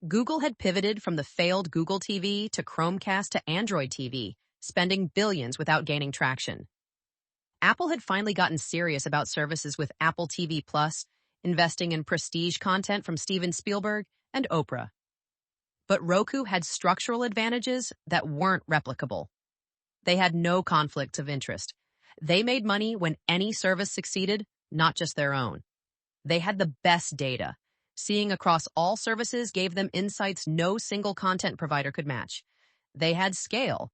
Google had pivoted from the failed Google TV to Chromecast to Android TV, spending billions without gaining traction. Apple had finally gotten serious about services with Apple TV+, investing in prestige content from Steven Spielberg and Oprah. But Roku had structural advantages that weren't replicable. They had no conflicts of interest. They made money when any service succeeded, not just their own. They had the best data. Seeing across all services gave them insights no single content provider could match. They had scale.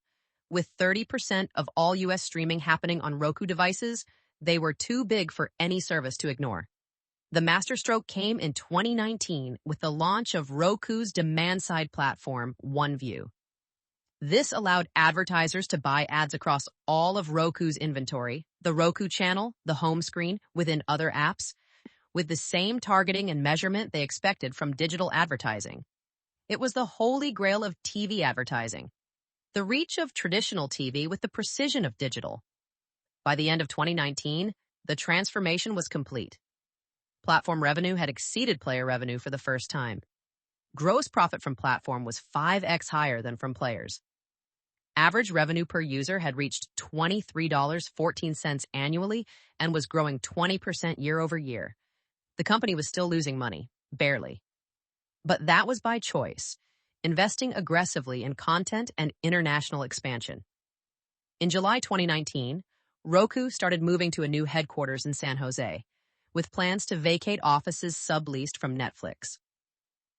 With 30% of all U.S. streaming happening on Roku devices, they were too big for any service to ignore. The masterstroke came in 2019 with the launch of Roku's demand-side platform, OneView. This allowed advertisers to buy ads across all of Roku's inventory, the Roku channel, the home screen, within other apps, with the same targeting and measurement they expected from digital advertising. It was the holy grail of TV advertising, the reach of traditional TV with the precision of digital. By the end of 2019, the transformation was complete. Platform revenue had exceeded player revenue for the first time. Gross profit from platform was 5x higher than from players. Average revenue per user had reached $23.14 annually and was growing 20% year over year. The company was still losing money, barely. But that was by choice, investing aggressively in content and international expansion. In July 2019, Roku started moving to a new headquarters in San Jose, with plans to vacate offices subleased from Netflix.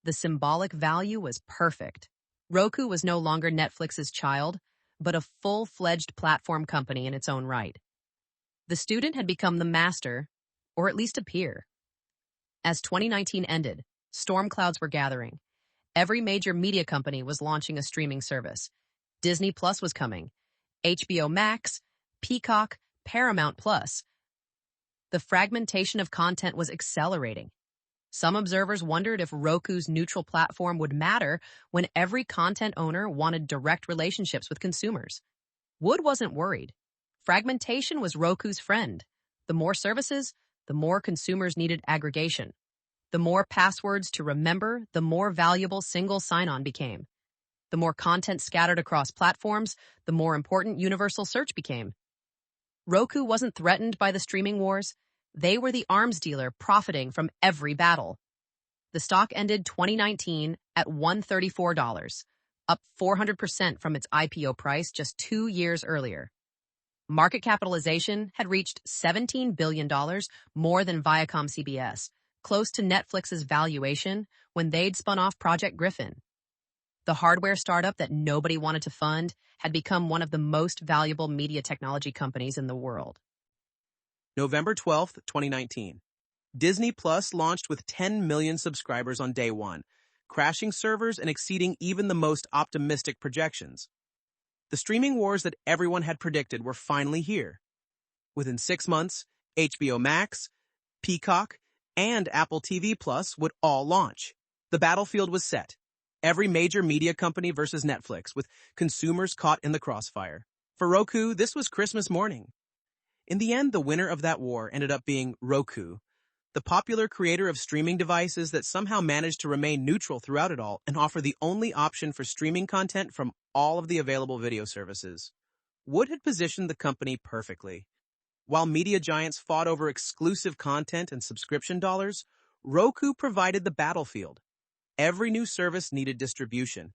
The symbolic value was perfect. Roku was no longer Netflix's child, but a full-fledged platform company in its own right. The student had become the master, or at least a peer. As 2019 ended, storm clouds were gathering. Every major media company was launching a streaming service. Disney Plus was coming. HBO Max, Peacock, Paramount Plus. The fragmentation of content was accelerating. Some observers wondered if Roku's neutral platform would matter when every content owner wanted direct relationships with consumers. Wood wasn't worried. Fragmentation was Roku's friend. The more services, the more consumers needed aggregation. The more passwords to remember, the more valuable single sign-on became. The more content scattered across platforms, the more important universal search became. Roku wasn't threatened by the streaming wars. They were the arms dealer profiting from every battle. The stock ended 2019 at $134, up 400% from its IPO price just 2 years earlier. Market capitalization had reached $17 billion, more than Viacom CBS, close to Netflix's valuation when they'd spun off Project Griffin. The hardware startup that nobody wanted to fund had become one of the most valuable media technology companies in the world. November 12th, 2019. Disney Plus launched with 10 million subscribers on day one, crashing servers and exceeding even the most optimistic projections. The streaming wars that everyone had predicted were finally here. Within 6 months, HBO Max, Peacock, and Apple TV Plus would all launch. The battlefield was set. Every major media company versus Netflix, with consumers caught in the crossfire. For Roku, this was Christmas morning. In the end, the winner of that war ended up being Roku, the popular creator of streaming devices that somehow managed to remain neutral throughout it all and offer the only option for streaming content from all of the available video services. Wood had positioned the company perfectly. While media giants fought over exclusive content and subscription dollars, Roku provided the battlefield. Every new service needed distribution.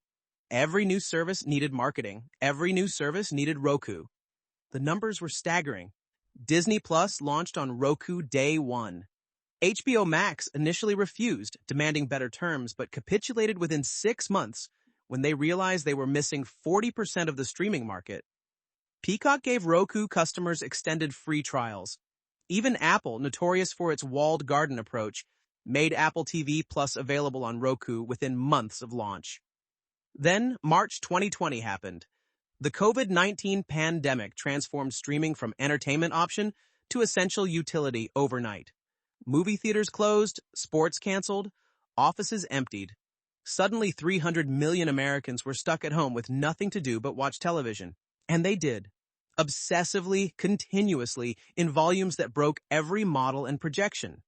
Every new service needed marketing. Every new service needed Roku. The numbers were staggering. Disney Plus launched on Roku day one. HBO Max initially refused, demanding better terms, but capitulated within 6 months when they realized they were missing 40% of the streaming market. Peacock gave Roku customers extended free trials. Even Apple, notorious for its walled garden approach, made Apple TV Plus available on Roku within months of launch. Then, March 2020 happened. The COVID-19 pandemic transformed streaming from entertainment option to essential utility overnight. Movie theaters closed, sports canceled, offices emptied. Suddenly, 300 million Americans were stuck at home with nothing to do but watch television. And they did. Obsessively, continuously, in volumes that broke every model and projection.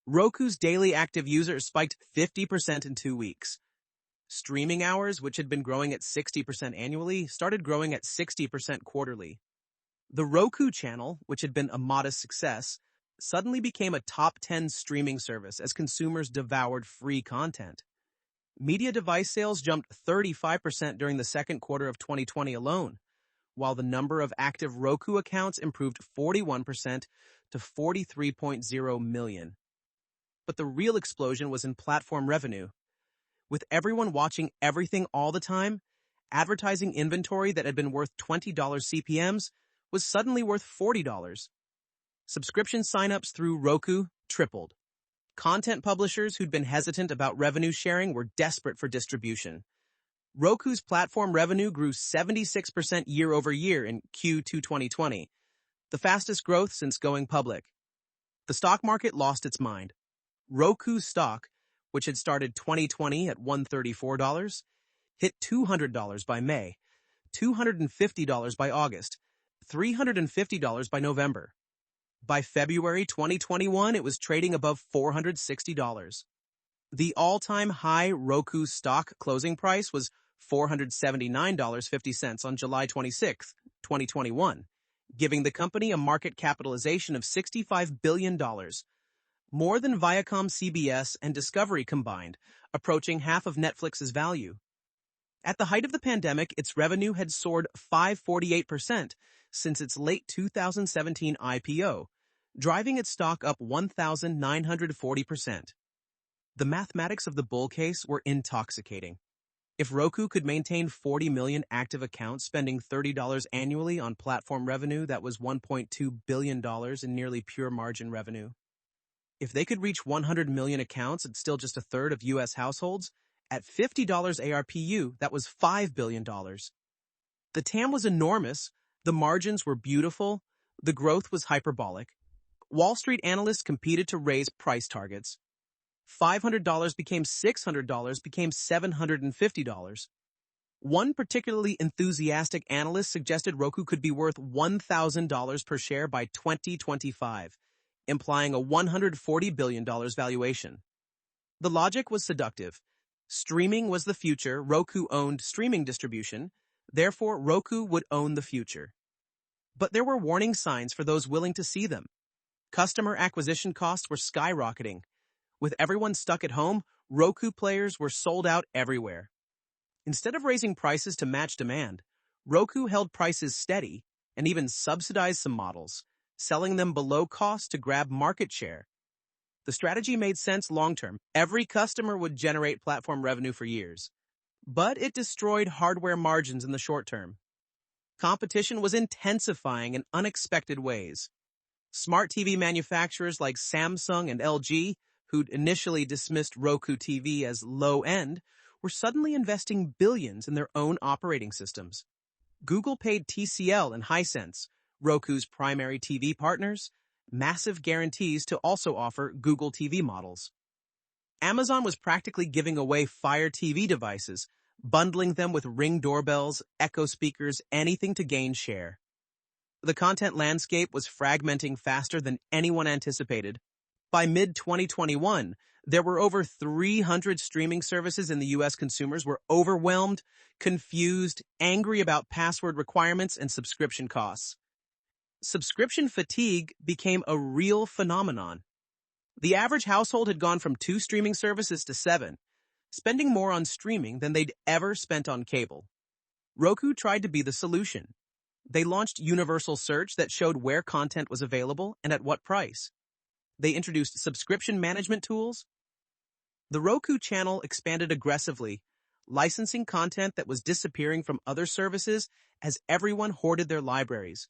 Roku's daily active users spiked 50% in 2 weeks. Streaming hours, which had been growing at 60% annually, started growing at 60% quarterly. The Roku channel, which had been a modest success, suddenly became a top 10 streaming service as consumers devoured free content. Media device sales jumped 35% during the second quarter of 2020 alone, while the number of active Roku accounts improved 41% to 43.0 million. But the real explosion was in platform revenue. With everyone watching everything all the time, advertising inventory that had been worth $20 CPMs was suddenly worth $40. Subscription signups through Roku tripled. Content publishers who'd been hesitant about revenue sharing were desperate for distribution. Roku's platform revenue grew 76% year over year in Q2 2020, the fastest growth since going public. The stock market lost its mind. Roku stock, which had started 2020 at $134, hit $200 by May, $250 by August, $350 by November. By February 2021, it was trading above $460. The all-time high Roku stock closing price was $479.50 on July 26, 2021, giving the company a market capitalization of $65 billion, more than Viacom CBS and Discovery combined, approaching half of Netflix's value. At the height of the pandemic, its revenue had soared 548% since its late 2017 IPO, driving its stock up 1,940%. The mathematics of the bull case were intoxicating. If Roku could maintain 40 million active accounts spending $30 annually on platform revenue, that was $1.2 billion in nearly pure margin revenue. If they could reach 100 million accounts at still just a third of U.S. households, at $50 ARPU, that was $5 billion. The TAM was enormous, the margins were beautiful, the growth was hyperbolic. Wall Street analysts competed to raise price targets. $500 became $600, became $750. One particularly enthusiastic analyst suggested Roku could be worth $1,000 per share by 2025, implying a $140 billion valuation. The logic was seductive. Streaming was the future, Roku owned streaming distribution, therefore Roku would own the future. But there were warning signs for those willing to see them. Customer acquisition costs were skyrocketing. With everyone stuck at home, Roku players were sold out everywhere. Instead of raising prices to match demand, Roku held prices steady and even subsidized some models, selling them below cost to grab market share. The strategy made sense long-term. Every customer would generate platform revenue for years. But it destroyed hardware margins in the short term. Competition was intensifying in unexpected ways. Smart TV manufacturers like Samsung and LG, who'd initially dismissed Roku TV as low-end, were suddenly investing billions in their own operating systems. Google paid TCL and Hisense, Roku's primary TV partners, massive guarantees to also offer Google TV models. Amazon was practically giving away Fire TV devices, bundling them with Ring doorbells, Echo speakers, anything to gain share. The content landscape was fragmenting faster than anyone anticipated. By mid-2021, there were over 300 streaming services in the U.S. Consumers were overwhelmed, confused, angry about password requirements and subscription costs. Subscription fatigue became a real phenomenon. The average household had gone from 2 streaming services to 7, spending more on streaming than they'd ever spent on cable. Roku tried to be the solution. They launched universal search that showed where content was available and at what price. They introduced subscription management tools. The Roku channel expanded aggressively, licensing content that was disappearing from other services as everyone hoarded their libraries.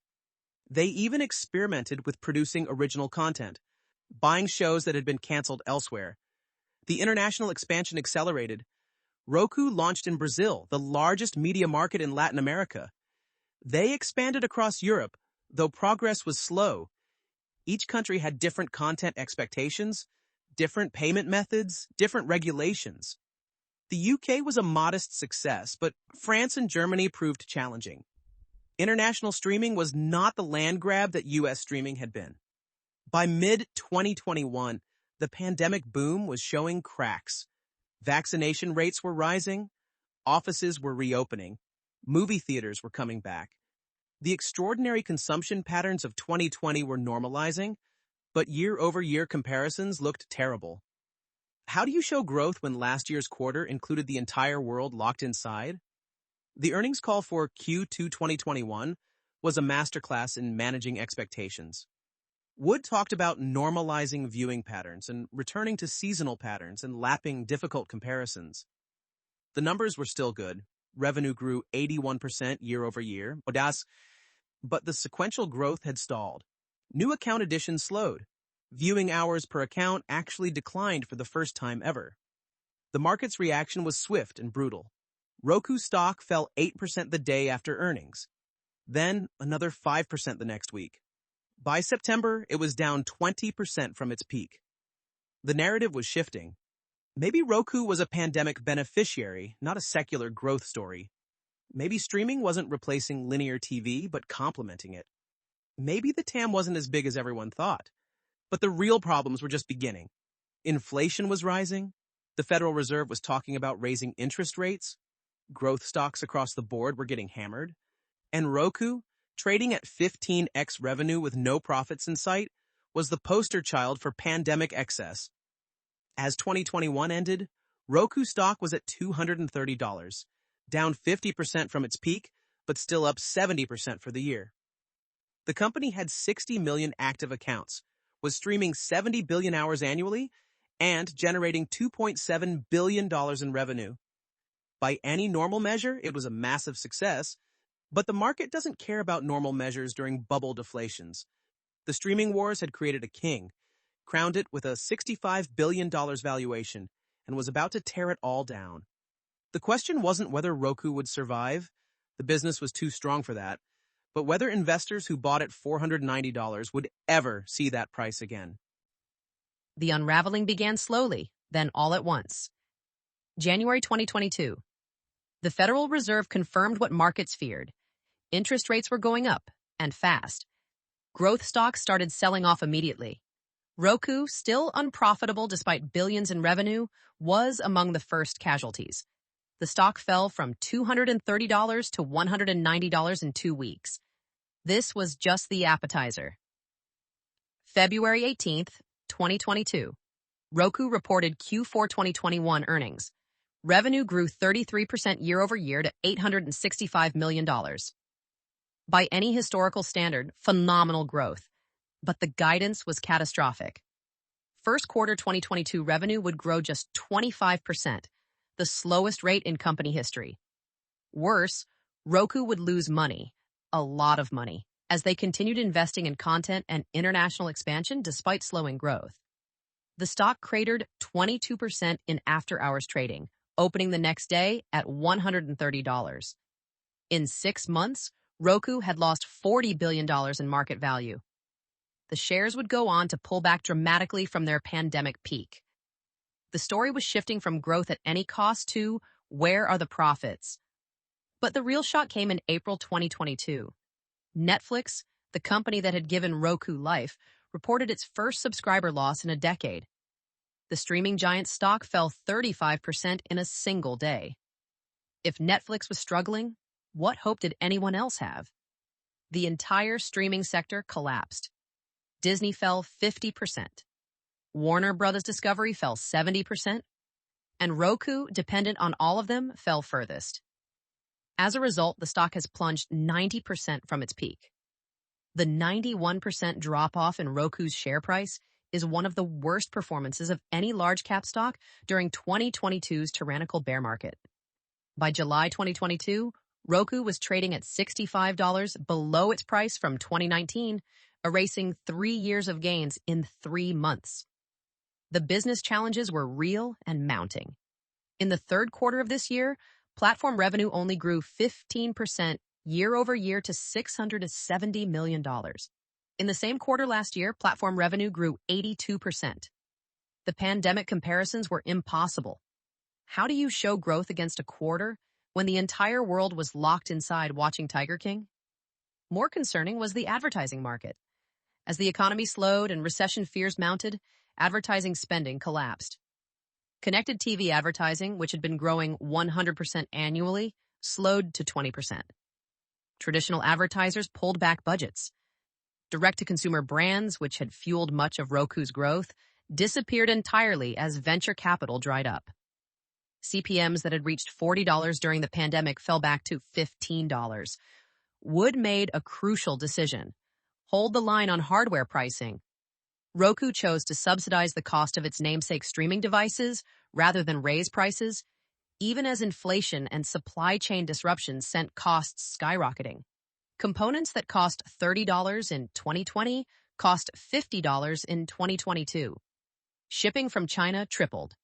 They even experimented with producing original content, buying shows that had been canceled elsewhere. The international expansion accelerated. Roku launched in Brazil, the largest media market in Latin America. They expanded across Europe, though progress was slow. Each country had different content expectations, different payment methods, different regulations. The UK was a modest success, but France and Germany proved challenging. International streaming was not the land grab that US streaming had been. By mid-2021, the pandemic boom was showing cracks. Vaccination rates were rising, offices were reopening, movie theaters were coming back. The extraordinary consumption patterns of 2020 were normalizing, but year-over-year comparisons looked terrible. How do you show growth when last year's quarter included the entire world locked inside? The earnings call for Q2 2021 was a masterclass in managing expectations. Wood talked about normalizing viewing patterns and returning to seasonal patterns and lapping difficult comparisons. The numbers were still good. Revenue grew 81% year-over-year, but the sequential growth had stalled. New account additions slowed. Viewing hours per account actually declined for the first time ever. The market's reaction was swift and brutal. Roku stock fell 8% the day after earnings. Then another 5% the next week. By September, it was down 20% from its peak. The narrative was shifting. Maybe Roku was a pandemic beneficiary, not a secular growth story. Maybe streaming wasn't replacing linear TV, but complementing it. Maybe the TAM wasn't as big as everyone thought. But the real problems were just beginning. Inflation was rising. The Federal Reserve was talking about raising interest rates. Growth stocks across the board were getting hammered. And Roku, trading at 15x revenue with no profits in sight, was the poster child for pandemic excess. As 2021 ended, Roku stock was at $230, down 50% from its peak, but still up 70% for the year. The company had 60 million active accounts, was streaming 70 billion hours annually, and generating $2.7 billion in revenue. By any normal measure, it was a massive success, but the market doesn't care about normal measures during bubble deflations. The streaming wars had created a king, crowned it with a $65 billion valuation, and was about to tear it all down. The question wasn't whether Roku would survive, the business was too strong for that, but whether investors who bought at $490 would ever see that price again. The unraveling began slowly, then all at once. January 2022. The Federal Reserve confirmed what markets feared. Interest rates were going up, and fast. Growth stocks started selling off immediately. Roku, still unprofitable despite billions in revenue, was among the first casualties. The stock fell from $230 to $190 in 2 weeks. This was just the appetizer. February 18th, 2022. Roku reported Q4 2021 earnings. Revenue grew 33% year over year to $865 million. By any historical standard, phenomenal growth. But the guidance was catastrophic. First quarter 2022 revenue would grow just 25%, the slowest rate in company history. Worse, Roku would lose money, a lot of money, as they continued investing in content and international expansion despite slowing growth. The stock cratered 22% in after-hours trading, opening the next day at $130. In 6 months, Roku had lost $40 billion in market value. The shares would go on to pull back dramatically from their pandemic peak. The story was shifting from growth at any cost to where are the profits? But the real shock came in April 2022. Netflix, the company that had given Roku life, reported its first subscriber loss in a decade. The streaming giant's stock fell 35% in a single day. If Netflix was struggling, what hope did anyone else have? The entire streaming sector collapsed. Disney fell 50%. Warner Bros. Discovery fell 70%. And Roku, dependent on all of them, fell furthest. As a result, the stock has plunged 90% from its peak. The 91% drop-off in Roku's share price is one of the worst performances of any large-cap stock during 2022's tyrannical bear market. By July 2022, Roku was trading at $65 below its price from 2019, erasing 3 years of gains in 3 months. The business challenges were real and mounting. In the third quarter of this year, platform revenue only grew 15% year over year to $670 million. In the same quarter last year, platform revenue grew 82%. The pandemic comparisons were impossible. How do you show growth against a quarter when the entire world was locked inside watching Tiger King? More concerning was the advertising market. As the economy slowed and recession fears mounted, advertising spending collapsed. Connected TV advertising, which had been growing 100% annually, slowed to 20%. Traditional advertisers pulled back budgets. Direct-to-consumer brands, which had fueled much of Roku's growth, disappeared entirely as venture capital dried up. CPMs that had reached $40 during the pandemic fell back to $15. Wood made a crucial decision: hold the line on hardware pricing. Roku chose to subsidize the cost of its namesake streaming devices rather than raise prices, even as inflation and supply chain disruptions sent costs skyrocketing. Components that cost $30 in 2020 cost $50 in 2022. Shipping from China tripled.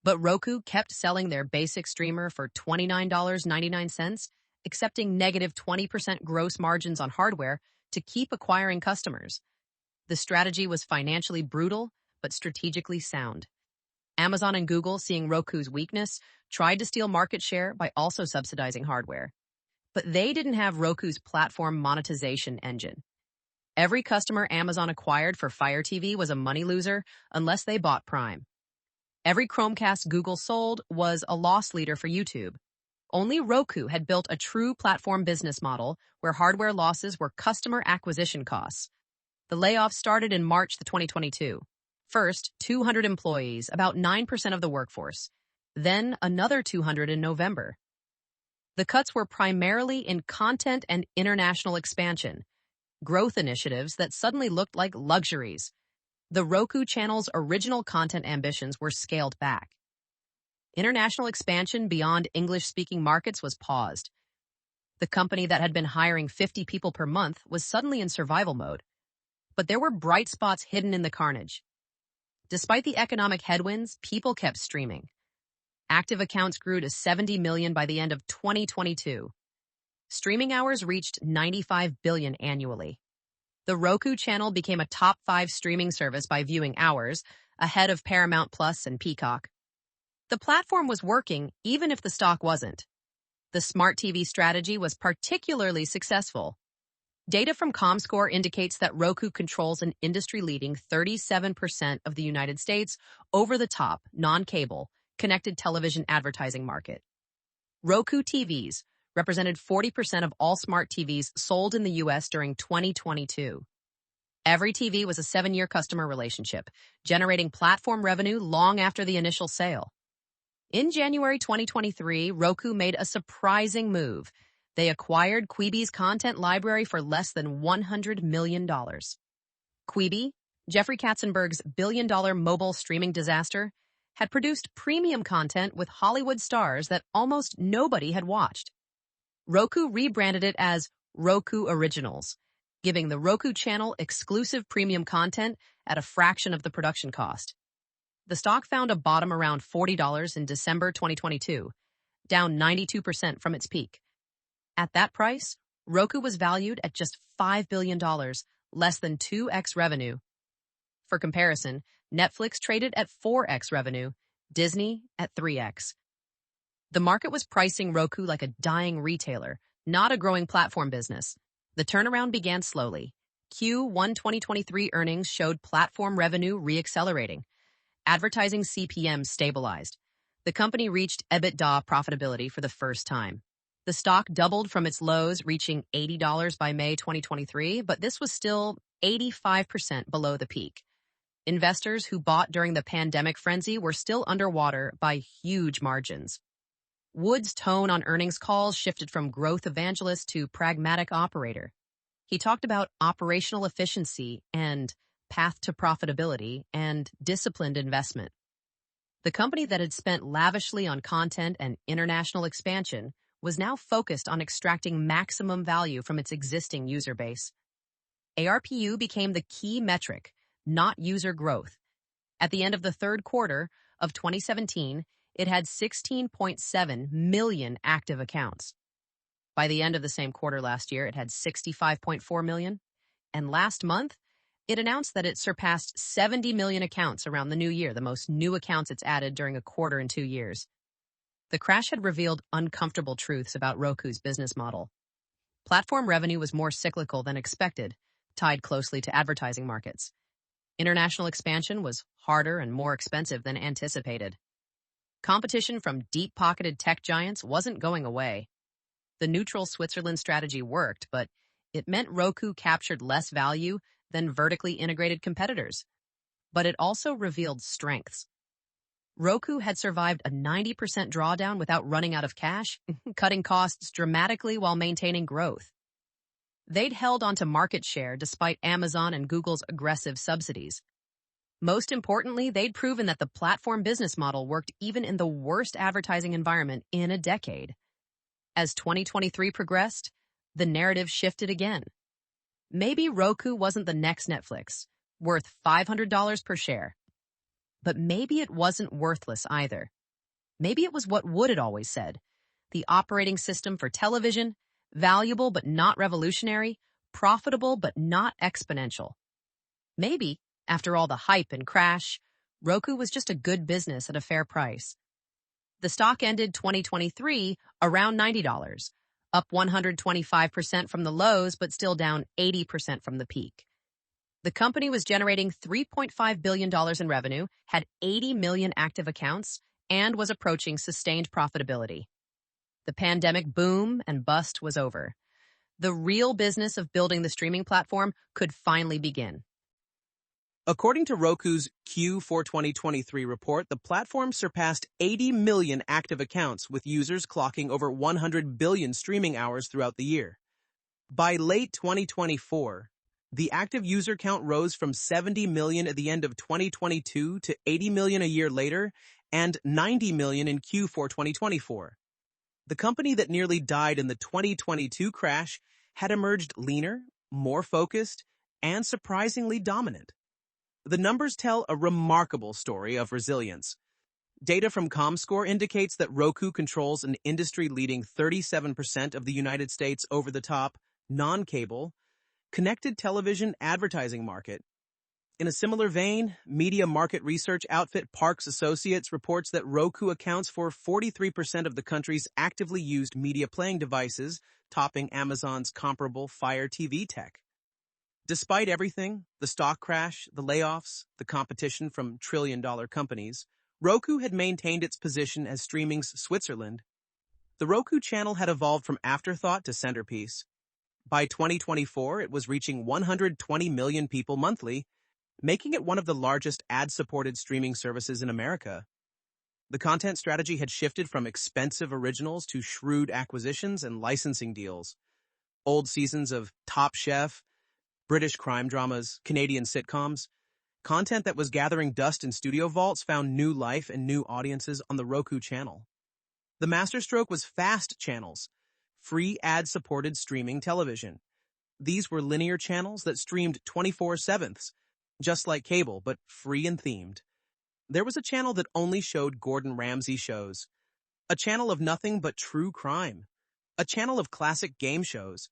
But Roku kept selling their basic streamer for $29.99, accepting negative 20% gross margins on hardware to keep acquiring customers. The strategy was financially brutal, but strategically sound. Amazon and Google, seeing Roku's weakness, tried to steal market share by also subsidizing hardware. But they didn't have Roku's platform monetization engine. Every customer Amazon acquired for Fire TV was a money loser unless they bought Prime. Every Chromecast Google sold was a loss leader for YouTube. Only Roku had built a true platform business model where hardware losses were customer acquisition costs. The layoffs started in March 2022. First, 200 employees, about 9% of the workforce. Then another 200 in November. The cuts were primarily in content and international expansion, growth initiatives that suddenly looked like luxuries. The Roku channel's original content ambitions were scaled back. International expansion beyond English-speaking markets was paused. The company that had been hiring 50 people per month was suddenly in survival mode. But there were bright spots hidden in the carnage. Despite the economic headwinds, people kept streaming. Active accounts grew to 70 million by the end of 2022. Streaming hours reached 95 billion annually. The Roku channel became a top 5 streaming service by viewing hours, ahead of Paramount Plus and Peacock. The platform was working even if the stock wasn't. The smart TV strategy was particularly successful. Data from Comscore indicates that Roku controls an industry-leading 37% of the United States over-the-top, non-cable, connected television advertising market. Roku TVs represented 40% of all smart TVs sold in the U.S. during 2022. Every TV was a 7-year customer relationship, generating platform revenue long after the initial sale. In January 2023, Roku made a surprising move. They acquired Quibi's content library for less than $100 million. Quibi, Jeffrey Katzenberg's billion-dollar mobile streaming disaster, had produced premium content with Hollywood stars that almost nobody had watched. Roku rebranded it as Roku Originals, giving the Roku channel exclusive premium content at a fraction of the production cost. The stock found a bottom around $40 in December 2022, down 92% from its peak. At that price, Roku was valued at just $5 billion, less than 2x revenue. For comparison, Netflix traded at 4x revenue, Disney at 3x. The market was pricing Roku like a dying retailer, not a growing platform business. The turnaround began slowly. Q1 2023 earnings showed platform revenue re-accelerating. Advertising CPM stabilized. The company reached EBITDA profitability for the first time. The stock doubled from its lows, reaching $80 by May 2023, but this was still 85% below the peak. Investors who bought during the pandemic frenzy were still underwater by huge margins. Wood's tone on earnings calls shifted from growth evangelist to pragmatic operator. He talked about operational efficiency and path to profitability and disciplined investment. The company that had spent lavishly on content and international expansion was now focused on extracting maximum value from its existing user base. ARPU became the key metric, not user growth. At the end of the third quarter of 2017, it had 16.7 million active accounts. By the end of the same quarter last year, it had 65.4 million. And last month, it announced that it surpassed 70 million accounts around the new year, the most new accounts it's added during a quarter in 2 years. The crash had revealed uncomfortable truths about Roku's business model. Platform revenue was more cyclical than expected, tied closely to advertising markets. International expansion was harder and more expensive than anticipated. Competition from deep-pocketed tech giants wasn't going away. The neutral Switzerland strategy worked, but it meant Roku captured less value than vertically integrated competitors. But it also revealed strengths. Roku had survived a 90% drawdown without running out of cash, cutting costs dramatically while maintaining growth. They'd held onto market share despite Amazon and Google's aggressive subsidies. Most importantly, they'd proven that the platform business model worked even in the worst advertising environment in a decade. As 2023 progressed, the narrative shifted again. Maybe Roku wasn't the next Netflix, worth $500 per share. But maybe it wasn't worthless either. Maybe it was what Wood had always said: the operating system for television, valuable but not revolutionary, profitable but not exponential. Maybe, after all the hype and crash, Roku was just a good business at a fair price. The stock ended 2023 around $90, up 125% from the lows, but still down 80% from the peak. The company was generating $3.5 billion in revenue, had 80 million active accounts, and was approaching sustained profitability. The pandemic boom and bust was over. The real business of building the streaming platform could finally begin. According to Roku's Q4 2023 report, the platform surpassed 80 million active accounts, with users clocking over 100 billion streaming hours throughout the year. By late 2024, the active user count rose from 70 million at the end of 2022 to 80 million a year later, and 90 million in Q4 2024. The company that nearly died in the 2022 crash had emerged leaner, more focused, and surprisingly dominant. The numbers tell a remarkable story of resilience. Data from Comscore indicates that Roku controls an industry-leading 37% of the United States over-the-top, non-cable, connected television advertising market. In a similar vein, media market research outfit Parks Associates reports that Roku accounts for 43% of the country's actively used media playing devices, topping Amazon's comparable Fire TV tech. Despite everything, the stock crash, the layoffs, the competition from trillion-dollar companies, Roku had maintained its position as streaming's Switzerland. The Roku channel had evolved from afterthought to centerpiece. By 2024, it was reaching 120 million people monthly, making it one of the largest ad-supported streaming services in America. The content strategy had shifted from expensive originals to shrewd acquisitions and licensing deals. Old seasons of Top Chef, British crime dramas, Canadian sitcoms, content that was gathering dust in studio vaults found new life and new audiences on the Roku channel. The masterstroke was FAST channels, free ad-supported streaming television. These were linear channels that streamed 24/7, just like cable, but free and themed. There was a channel that only showed Gordon Ramsay shows, a channel of nothing but true crime, a channel of classic game shows.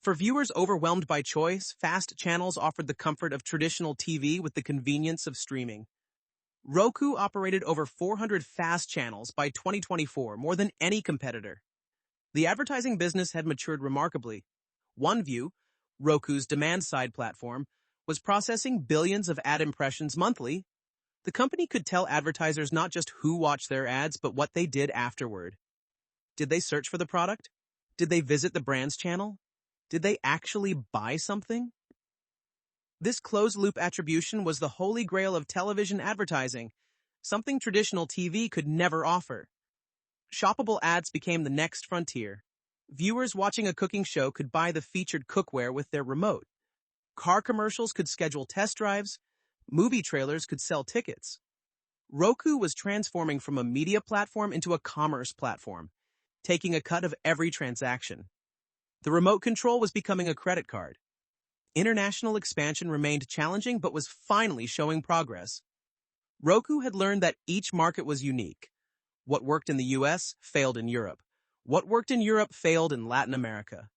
For viewers overwhelmed by choice, FAST channels offered the comfort of traditional TV with the convenience of streaming. Roku operated over 400 FAST channels by 2024, more than any competitor. The advertising business had matured remarkably. OneView, Roku's demand-side platform, was processing billions of ad impressions monthly. The company could tell advertisers not just who watched their ads, but what they did afterward. Did they search for the product? Did they visit the brand's channel? Did they actually buy something? This closed-loop attribution was the holy grail of television advertising, something traditional TV could never offer. Shoppable ads became the next frontier. Viewers watching a cooking show could buy the featured cookware with their remote. Car commercials could schedule test drives. Movie trailers could sell tickets. Roku was transforming from a media platform into a commerce platform, taking a cut of every transaction. The remote control was becoming a credit card. International expansion remained challenging but was finally showing progress. Roku had learned that each market was unique. What worked in the US failed in Europe. What worked in Europe failed in Latin America.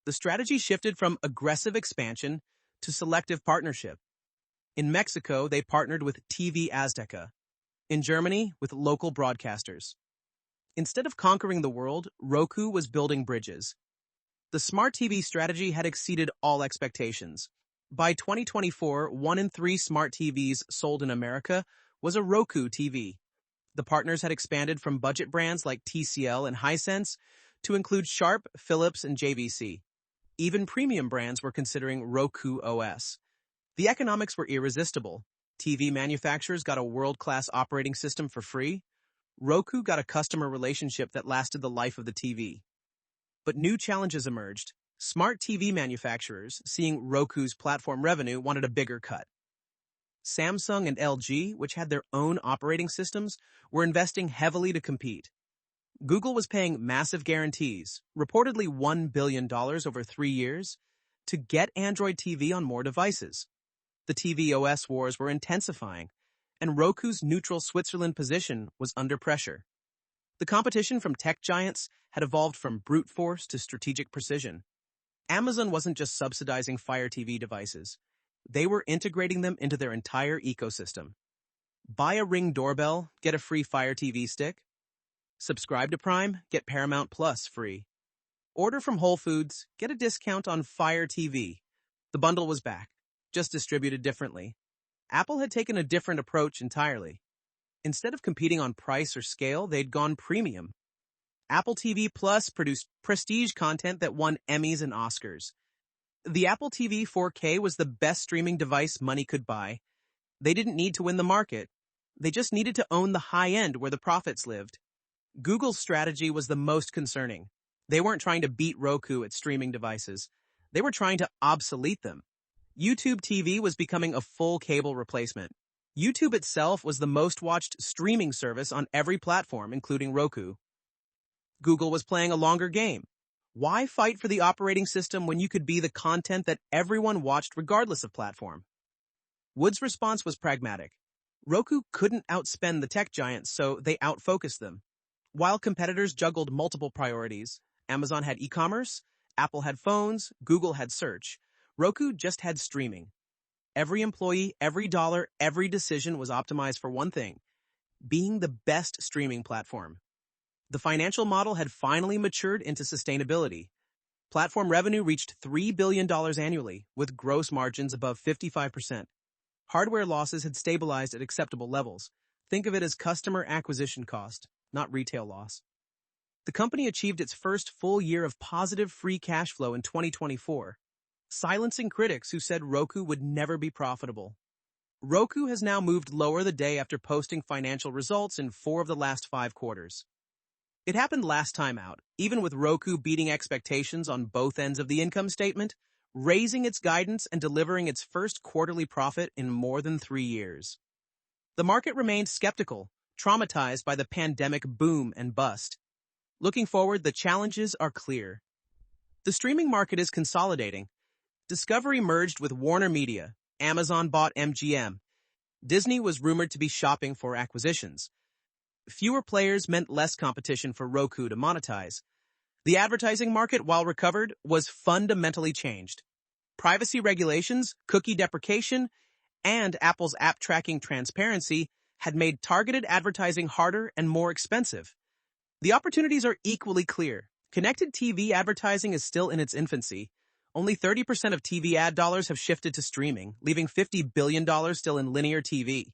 The strategy shifted from aggressive expansion to selective partnership. In Mexico, they partnered with TV Azteca. In Germany, with local broadcasters. Instead of conquering the world, Roku was building bridges. The smart TV strategy had exceeded all expectations. By 2024, 1 in 3 smart TVs sold in America was a Roku TV. The partners had expanded from budget brands like TCL and Hisense to include Sharp, Philips, and JVC. Even premium brands were considering Roku OS. The economics were irresistible. TV manufacturers got a world-class operating system for free. Roku got a customer relationship that lasted the life of the TV. But new challenges emerged. Smart TV manufacturers, seeing Roku's platform revenue, wanted a bigger cut. Samsung and LG, which had their own operating systems, were investing heavily to compete. Google was paying massive guarantees, reportedly $1 billion over 3 years, to get Android TV on more devices. The TV OS wars were intensifying, and Roku's neutral Switzerland position was under pressure. The competition from tech giants had evolved from brute force to strategic precision. Amazon wasn't just subsidizing Fire TV devices. They were integrating them into their entire ecosystem. Buy a Ring doorbell, get a free Fire TV stick. Subscribe to Prime, get Paramount Plus free. Order from Whole Foods, get a discount on Fire TV. The bundle was back, just distributed differently. Apple had taken a different approach entirely. Instead of competing on price or scale, they'd gone premium. Apple TV Plus produced prestige content that won Emmys and Oscars. The Apple TV 4K was the best streaming device money could buy. They didn't need to win the market. They just needed to own the high end where the profits lived. Google's strategy was the most concerning. They weren't trying to beat Roku at streaming devices. They were trying to obsolete them. YouTube TV was becoming a full cable replacement. YouTube itself was the most watched streaming service on every platform, including Roku. Google was playing a longer game. Why fight for the operating system when you could be the content that everyone watched regardless of platform? Wood's response was pragmatic. Roku couldn't outspend the tech giants, so they outfocused them. While competitors juggled multiple priorities, Amazon had e-commerce, Apple had phones, Google had search, Roku just had streaming. Every employee, every dollar, every decision was optimized for one thing: being the best streaming platform. The financial model had finally matured into sustainability. Platform revenue reached $3 billion annually, with gross margins above 55%. Hardware losses had stabilized at acceptable levels. Think of it as customer acquisition cost, not retail loss. The company achieved its first full year of positive free cash flow in 2024, silencing critics who said Roku would never be profitable. Roku has now moved lower the day after posting financial results in 4 of the last 5 quarters. It happened last time out, even with Roku beating expectations on both ends of the income statement, raising its guidance and delivering its first quarterly profit in more than 3 years. The market remained skeptical, traumatized by the pandemic boom and bust. Looking forward, the challenges are clear. The streaming market is consolidating. Discovery merged with Warner Media. Amazon bought MGM. Disney was rumored to be shopping for acquisitions. Fewer players meant less competition for Roku to monetize. The advertising market, while recovered, was fundamentally changed. Privacy regulations, cookie deprecation, and Apple's app tracking transparency had made targeted advertising harder and more expensive. The opportunities are equally clear. Connected TV advertising is still in its infancy. Only 30% of TV ad dollars have shifted to streaming, leaving $50 billion still in linear TV.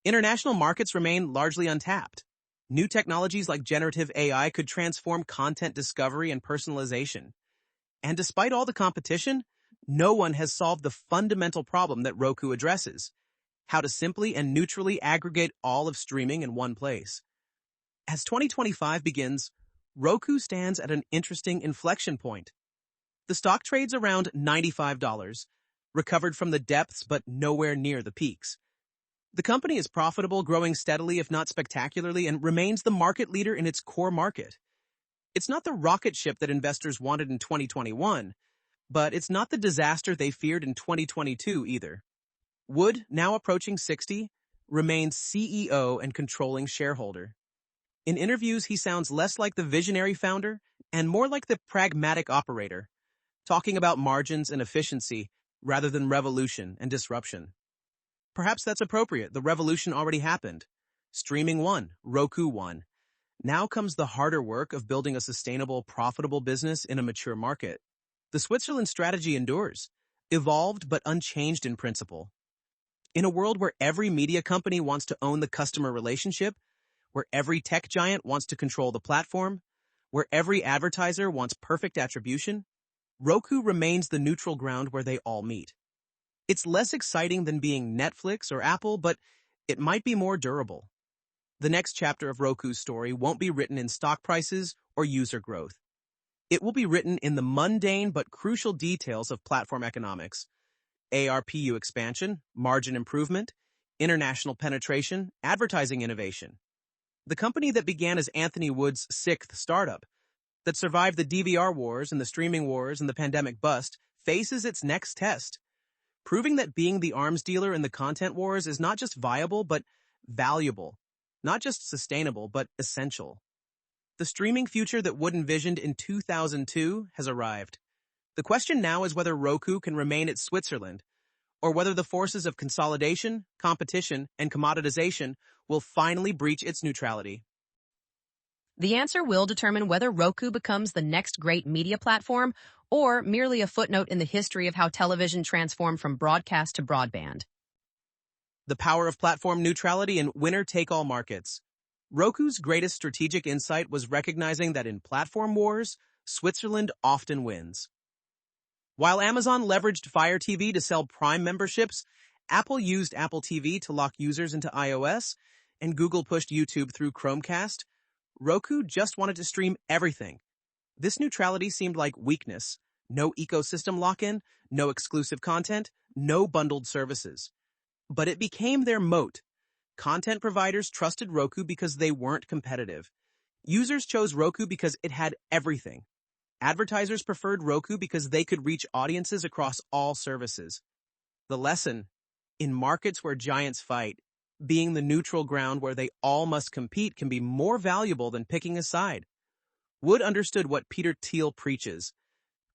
International markets remain largely untapped. New technologies like generative AI could transform content discovery and personalization. And despite all the competition, no one has solved the fundamental problem that Roku addresses: how to simply and neutrally aggregate all of streaming in one place. As 2025 begins, Roku stands at an interesting inflection point. The stock trades around $95, recovered from the depths but nowhere near the peaks. The company is profitable, growing steadily if not spectacularly, and remains the market leader in its core market. It's not the rocket ship that investors wanted in 2021, but it's not the disaster they feared in 2022 either. Wood, now approaching 60, remains CEO and controlling shareholder. In interviews, he sounds less like the visionary founder and more like the pragmatic operator, talking about margins and efficiency rather than revolution and disruption. Perhaps that's appropriate. The revolution already happened. Streaming won. Roku won. Now comes the harder work of building a sustainable, profitable business in a mature market. The Switzerland strategy endures, evolved but unchanged in principle. In a world where every media company wants to own the customer relationship, where every tech giant wants to control the platform, where every advertiser wants perfect attribution, Roku remains the neutral ground where they all meet. It's less exciting than being Netflix or Apple, but it might be more durable. The next chapter of Roku's story won't be written in stock prices or user growth. It will be written in the mundane but crucial details of platform economics: ARPU expansion, margin improvement, international penetration, advertising innovation. The company that began as Anthony Wood's 6th startup, that survived the DVR wars and the streaming wars and the pandemic bust, faces its next test, proving that being the arms dealer in the content wars is not just viable but valuable, not just sustainable but essential. The streaming future that Wood envisioned in 2002 has arrived. The question now is whether Roku can remain its Switzerland, or whether the forces of consolidation, competition, and commoditization will finally breach its neutrality. The answer will determine whether Roku becomes the next great media platform or merely a footnote in the history of how television transformed from broadcast to broadband. The power of platform neutrality in winner-take-all markets. Roku's greatest strategic insight was recognizing that in platform wars, Switzerland often wins. While Amazon leveraged Fire TV to sell Prime memberships, Apple used Apple TV to lock users into iOS, and Google pushed YouTube through Chromecast, Roku just wanted to stream everything. This neutrality seemed like weakness: no ecosystem lock-in, no exclusive content, no bundled services. But it became their moat. Content providers trusted Roku because they weren't competitive. Users chose Roku because it had everything. Advertisers preferred Roku because they could reach audiences across all services. The lesson: in markets where giants fight, being the neutral ground where they all must compete can be more valuable than picking a side. Wood understood what Peter Thiel preaches: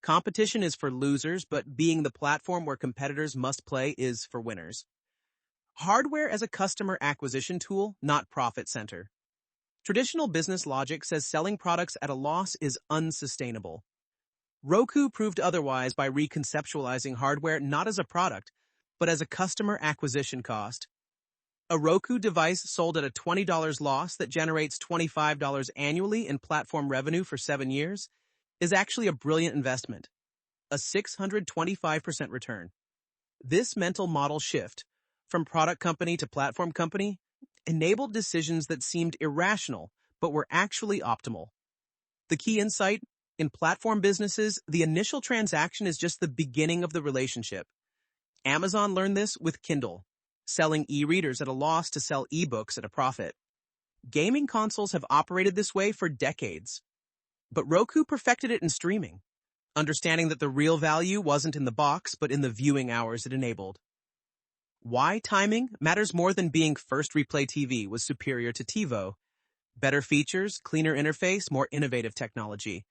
Competition is for losers, but being the platform where competitors must play is for winners. Hardware as a customer acquisition tool, not profit center. Traditional business logic says selling products at a loss is unsustainable. Roku proved otherwise by reconceptualizing hardware not as a product, but as a customer acquisition cost. A Roku device sold at a $20 loss that generates $25 annually in platform revenue for 7 years is actually a brilliant investment, a 625% return. This mental model shift, from product company to platform company, enabled decisions that seemed irrational but were actually optimal. The key insight: in platform businesses, the initial transaction is just the beginning of the relationship. Amazon learned this with Kindle, selling e-readers at a loss to sell e-books at a profit. Gaming consoles have operated this way for decades. But Roku perfected it in streaming, understanding that the real value wasn't in the box but in the viewing hours it enabled. Why timing matters more than being first. Replay TV was superior to TiVo. Better features, cleaner interface, more innovative technology.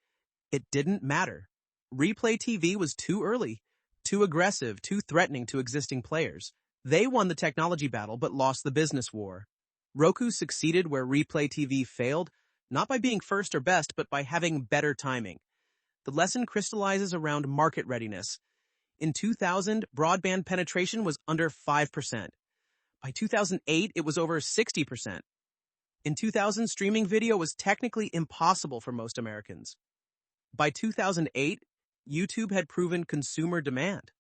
It didn't matter. Replay TV was too early, too aggressive, too threatening to existing players. They won the technology battle but lost the business war. Roku succeeded where Replay TV failed, not by being first or best, but by having better timing. The lesson crystallizes around market readiness. In 2000, broadband penetration was under 5%. By 2008, it was over 60%. In 2000, streaming video was technically impossible for most Americans. By 2008, YouTube had proven consumer demand.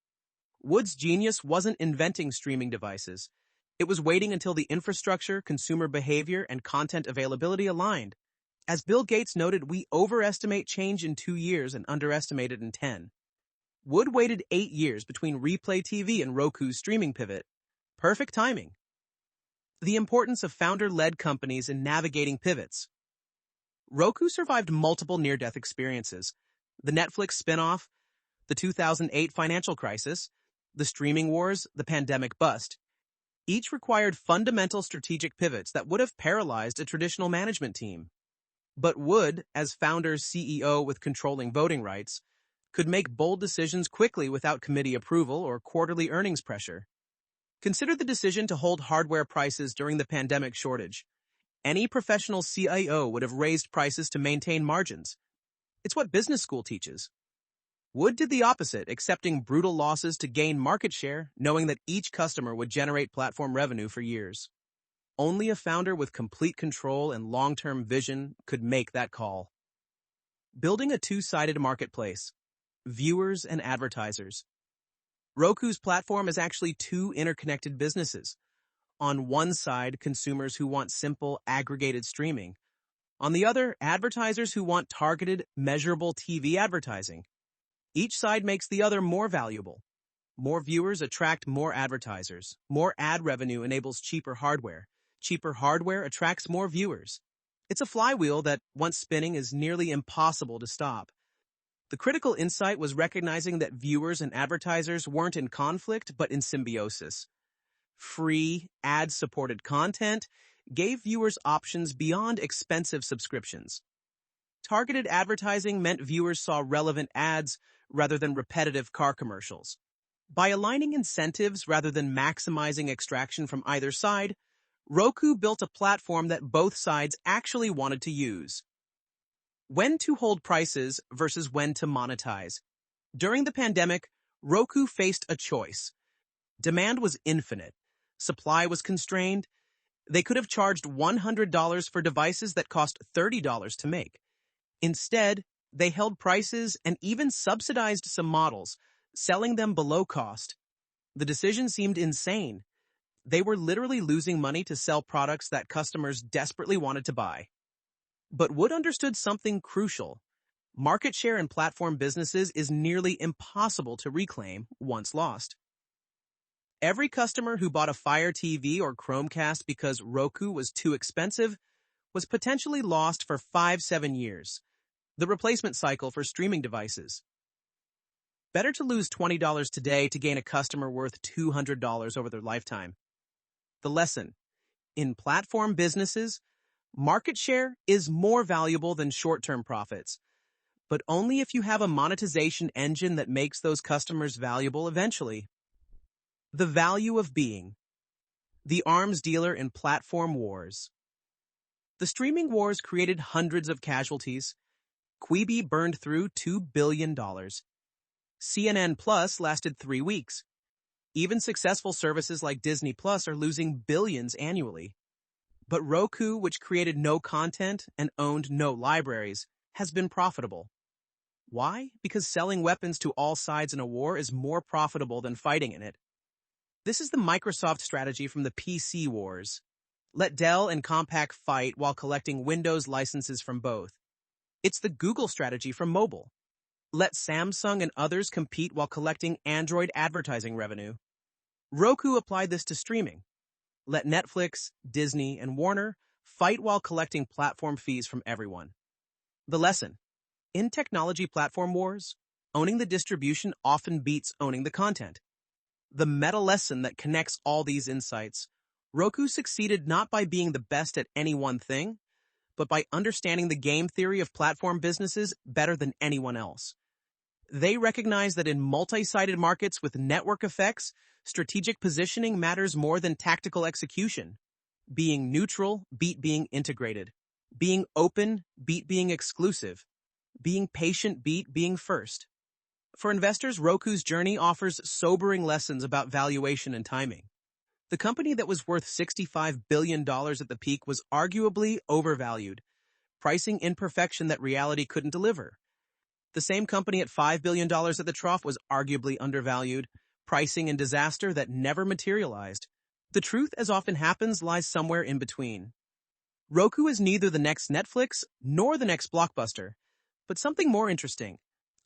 Wood's genius wasn't inventing streaming devices. It was waiting until the infrastructure, consumer behavior, and content availability aligned. As Bill Gates noted, we overestimate change in 2 years and underestimate it in 10. Wood waited 8 years between Replay TV and Roku's streaming pivot. Perfect timing. The importance of founder-led companies in navigating pivots. Roku survived multiple near-death experiences: the Netflix spin-off, the 2008 financial crisis, the streaming wars, the pandemic bust. Each required fundamental strategic pivots that would have paralyzed a traditional management team. But Wood, as founder-CEO with controlling voting rights, could make bold decisions quickly without committee approval or quarterly earnings pressure. Consider the decision to hold hardware prices during the pandemic shortage. Any professional CIO would have raised prices to maintain margins. It's what business school teaches. Wood did the opposite, accepting brutal losses to gain market share, knowing that each customer would generate platform revenue for years. Only a founder with complete control and long-term vision could make that call. Building a two-sided marketplace: viewers and advertisers. Roku's platform is actually two interconnected businesses. On one side, consumers who want simple, aggregated streaming. On the other, advertisers who want targeted, measurable TV advertising. Each side makes the other more valuable. More viewers attract more advertisers. More ad revenue enables cheaper hardware. Cheaper hardware attracts more viewers. It's a flywheel that, once spinning, is nearly impossible to stop. The critical insight was recognizing that viewers and advertisers weren't in conflict, but in symbiosis. Free, ad-supported content gave viewers options beyond expensive subscriptions. Targeted advertising meant viewers saw relevant ads rather than repetitive car commercials. By aligning incentives rather than maximizing extraction from either side, Roku built a platform that both sides actually wanted to use. When to hold prices versus when to monetize. During the pandemic, Roku faced a choice. Demand was infinite. Supply was constrained. They could have charged $100 for devices that cost $30 to make. Instead, they held prices and even subsidized some models, selling them below cost. The decision seemed insane. They were literally losing money to sell products that customers desperately wanted to buy. But Wood understood something crucial. Market share in platform businesses is nearly impossible to reclaim once lost. Every customer who bought a Fire TV or Chromecast because Roku was too expensive was potentially lost for 5-7 years, the replacement cycle for streaming devices. Better to lose $20 today to gain a customer worth $200 over their lifetime. The lesson: in platform businesses, market share is more valuable than short-term profits. but only if you have a monetization engine that makes those customers valuable eventually. The value of being the arms dealer in platform wars. The streaming wars created hundreds of casualties. Quibi burned through $2 billion. CNN Plus lasted 3 weeks. Even successful services like Disney Plus are losing billions annually. But Roku, which created no content and owned no libraries, has been profitable. Why? Because selling weapons to all sides in a war is more profitable than fighting in it. This is the Microsoft strategy from the PC wars. Let Dell and Compaq fight while collecting Windows licenses from both. It's the Google strategy from mobile. Let Samsung and others compete while collecting Android advertising revenue. Roku applied this to streaming. Let Netflix, Disney, and Warner fight while collecting platform fees from everyone. The lesson: in technology platform wars, owning the distribution often beats owning the content. The meta lesson that connects all these insights: Roku succeeded not by being the best at any one thing, but by understanding the game theory of platform businesses better than anyone else. They recognize that in multi-sided markets with network effects, strategic positioning matters more than tactical execution. Being neutral beat being integrated. Being open beat being exclusive. Being patient beat being first. For investors, Roku's journey offers sobering lessons about valuation and timing. The company that was worth $65 billion at the peak was arguably overvalued, pricing imperfection that reality couldn't deliver. The same company at $5 billion at the trough was arguably undervalued, pricing in disaster that never materialized. The truth, as often happens, lies somewhere in between. Roku is neither the next Netflix nor the next Blockbuster, but something more interesting: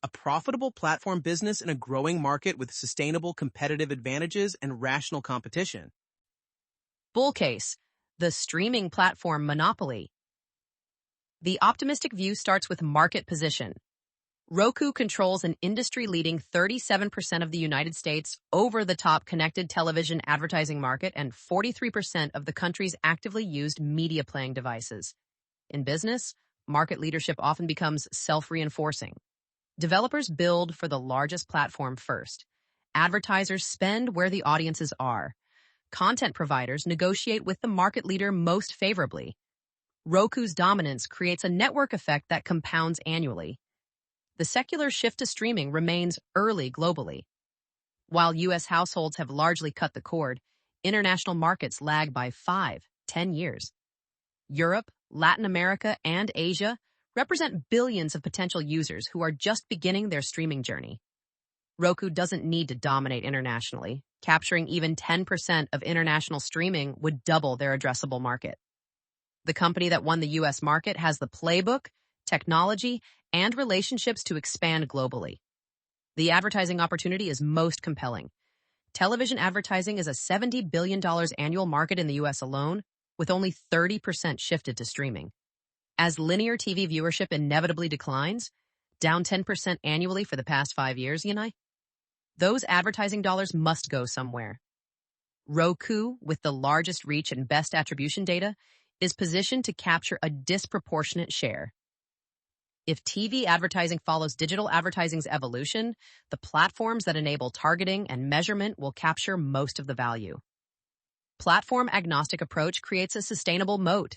a profitable platform business in a growing market with sustainable competitive advantages and rational competition. Bull case: the streaming platform monopoly. The optimistic view starts with market position. Roku controls an industry-leading 37% of the United States over-the-top connected television advertising market and 43% of the country's actively used media playing devices. In business, market leadership often becomes self-reinforcing. Developers build for the largest platform first. Advertisers spend where the audiences are. Content providers negotiate with the market leader most favorably. Roku's dominance creates a network effect that compounds annually. The secular shift to streaming remains early globally. While U.S. households have largely cut the cord, international markets lag by 5-10 years. Europe, Latin America, and Asia represent billions of potential users who are just beginning their streaming journey. Roku doesn't need to dominate internationally. Capturing even 10% of international streaming would double their addressable market. The company that won the U.S. market has the playbook, technology, and relationships to expand globally. The advertising opportunity is most compelling. Television advertising is a $70 billion annual market in the U.S. alone, with only 30% shifted to streaming. As linear TV viewership inevitably declines, down 10% annually for the past 5 years, those advertising dollars must go somewhere. Roku, with the largest reach and best attribution data, is positioned to capture a disproportionate share. If TV advertising follows digital advertising's evolution, the platforms that enable targeting and measurement will capture most of the value. Platform-agnostic approach creates a sustainable moat.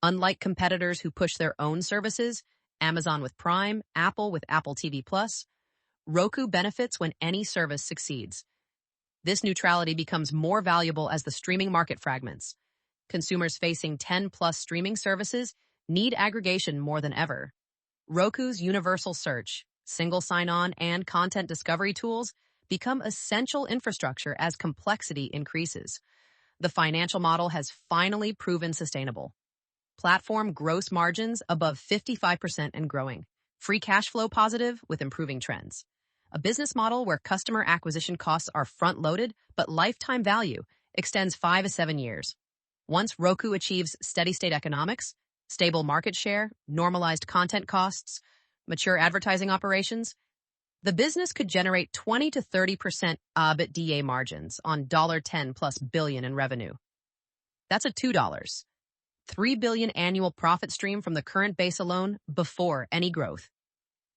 Unlike competitors who push their own services, Amazon with Prime, Apple with Apple TV+, Roku benefits when any service succeeds. This neutrality becomes more valuable as the streaming market fragments. Consumers facing 10+ streaming services need aggregation more than ever. Roku's universal search, single sign-on, and content discovery tools become essential infrastructure as complexity increases. The financial model has finally proven sustainable. Platform gross margins above 55% and growing. Free cash flow positive with improving trends. A business model where customer acquisition costs are front-loaded, but lifetime value extends 5 to 7 years. Once Roku achieves steady-state economics, stable market share, normalized content costs, mature advertising operations, the business could generate 20 to 30% EBITDA margins on $10+ billion in revenue. That's a $3 billion annual profit stream from the current base alone before any growth.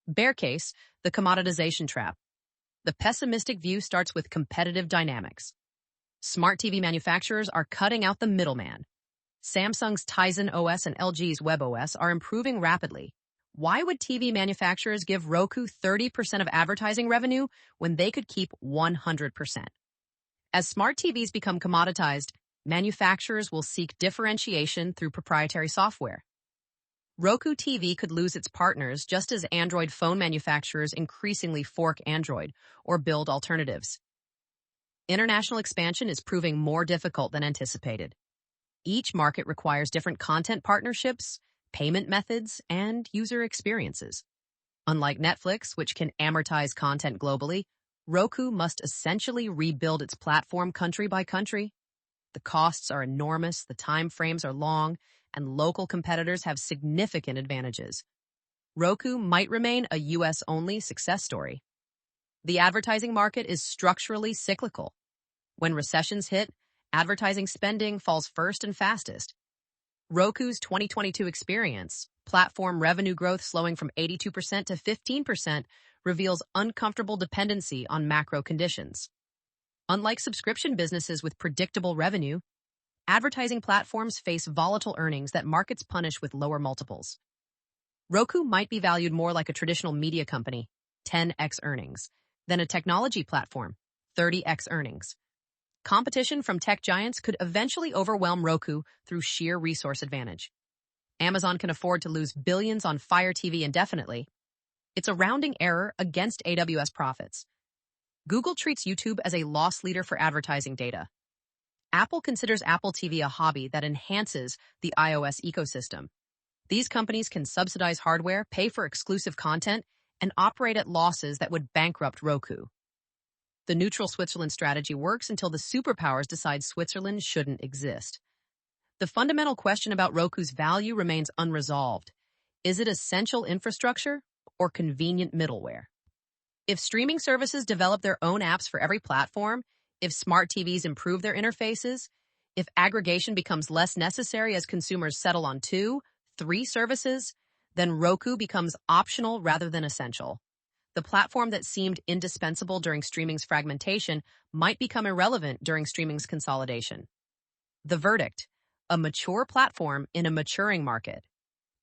Bear case, the commoditization trap. The pessimistic view starts with competitive dynamics. Smart TV manufacturers are cutting out the middleman. Samsung's Tizen OS and LG's WebOS are improving rapidly. Why would TV manufacturers give Roku 30% of advertising revenue when they could keep 100%? As smart TVs become commoditized, manufacturers will seek differentiation through proprietary software. Roku TV could lose its partners just as Android phone manufacturers increasingly fork Android or build alternatives. International expansion is proving more difficult than anticipated. Each market requires different content partnerships, payment methods, and user experiences. Unlike Netflix, which can amortize content globally, Roku must essentially rebuild its platform country by country. The costs are enormous, the time frames are long, and local competitors have significant advantages. Roku might remain a US-only success story. The advertising market is structurally cyclical. When recessions hit, advertising spending falls first and fastest. Roku's 2022 experience, platform revenue growth slowing from 82% to 15%, reveals uncomfortable dependency on macro conditions. Unlike subscription businesses with predictable revenue, advertising platforms face volatile earnings that markets punish with lower multiples. Roku might be valued more like a traditional media company, 10x earnings, than a technology platform, 30x earnings. Competition from tech giants could eventually overwhelm Roku through sheer resource advantage. Amazon can afford to lose billions on Fire TV indefinitely. It's a rounding error against AWS profits. Google treats YouTube as a loss leader for advertising data. Apple considers Apple TV a hobby that enhances the iOS ecosystem. These companies can subsidize hardware, pay for exclusive content, and operate at losses that would bankrupt Roku. The neutral Switzerland strategy works until the superpowers decide Switzerland shouldn't exist. The fundamental question about Roku's value remains unresolved. Is it essential infrastructure or convenient middleware? If streaming services develop their own apps for every platform, if smart TVs improve their interfaces, if aggregation becomes less necessary as consumers settle on 2, 3 services, then Roku becomes optional rather than essential. The platform that seemed indispensable during streaming's fragmentation might become irrelevant during streaming's consolidation. The verdict: a mature platform in a maturing market.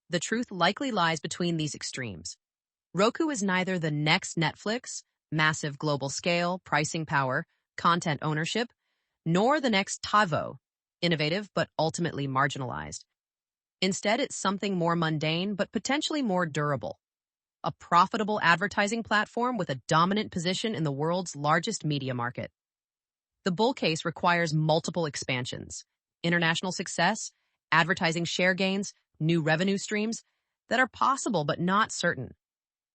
The truth likely lies between these extremes. Roku is neither the next Netflix, massive global scale, pricing power, content ownership, nor the next TiVo, innovative but ultimately marginalized. Instead, it's something more mundane but potentially more durable. A profitable advertising platform with a dominant position in the world's largest media market. The bull case requires multiple expansions, international success, advertising share gains, new revenue streams that are possible but not certain.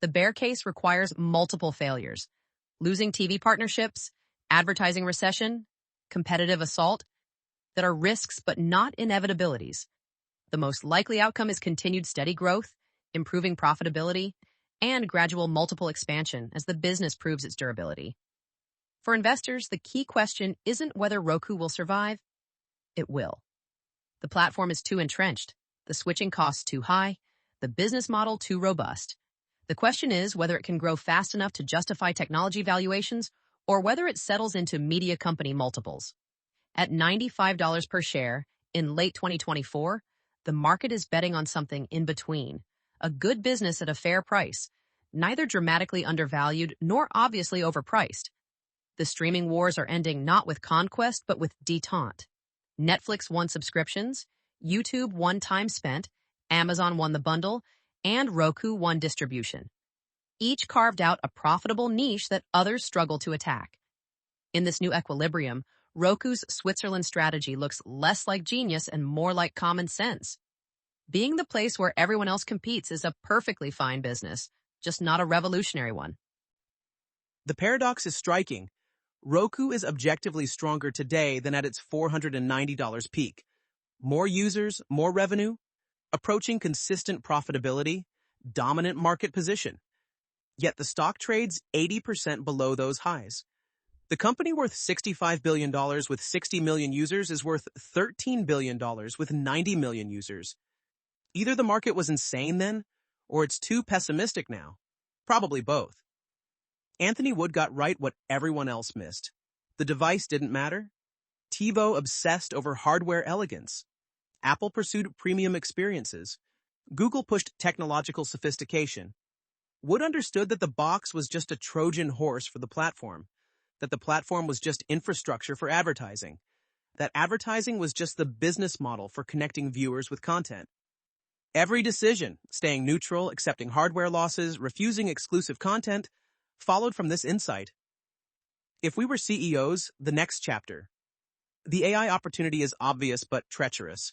The bear case requires multiple failures, losing TV partnerships, advertising recession, competitive assault, that are risks but not inevitabilities. The most likely outcome is continued steady growth, improving profitability, and gradual multiple expansion as the business proves its durability. For investors, the key question isn't whether Roku will survive. It will. The platform is too entrenched, the switching costs too high, the business model too robust. The question is whether it can grow fast enough to justify technology valuations or whether it settles into media company multiples. At $95 per share in late 2024, the market is betting on something in between, a good business at a fair price, neither dramatically undervalued nor obviously overpriced. The streaming wars are ending not with conquest but with detente. Netflix won subscriptions, YouTube won time spent, Amazon won the bundle, and Roku won distribution. Each carved out a profitable niche that others struggle to attack. In this new equilibrium, Roku's Switzerland strategy looks less like genius and more like common sense. Being the place where everyone else competes is a perfectly fine business, just not a revolutionary one. The paradox is striking. Roku is objectively stronger today than at its $490 peak. More users, more revenue, approaching consistent profitability, dominant market position. Yet the stock trades 80% below those highs. The company worth $65 billion with 60 million users is worth $13 billion with 90 million users. Either the market was insane then, or it's too pessimistic now. Probably both. Anthony Wood got right what everyone else missed. The device didn't matter. TiVo obsessed over hardware elegance. Apple pursued premium experiences. Google pushed technological sophistication. Wood understood that the box was just a Trojan horse for the platform, that the platform was just infrastructure for advertising, that advertising was just the business model for connecting viewers with content. Every decision, staying neutral, accepting hardware losses, refusing exclusive content, followed from this insight. If we were CEOs, the next chapter. The AI opportunity is obvious but treacherous.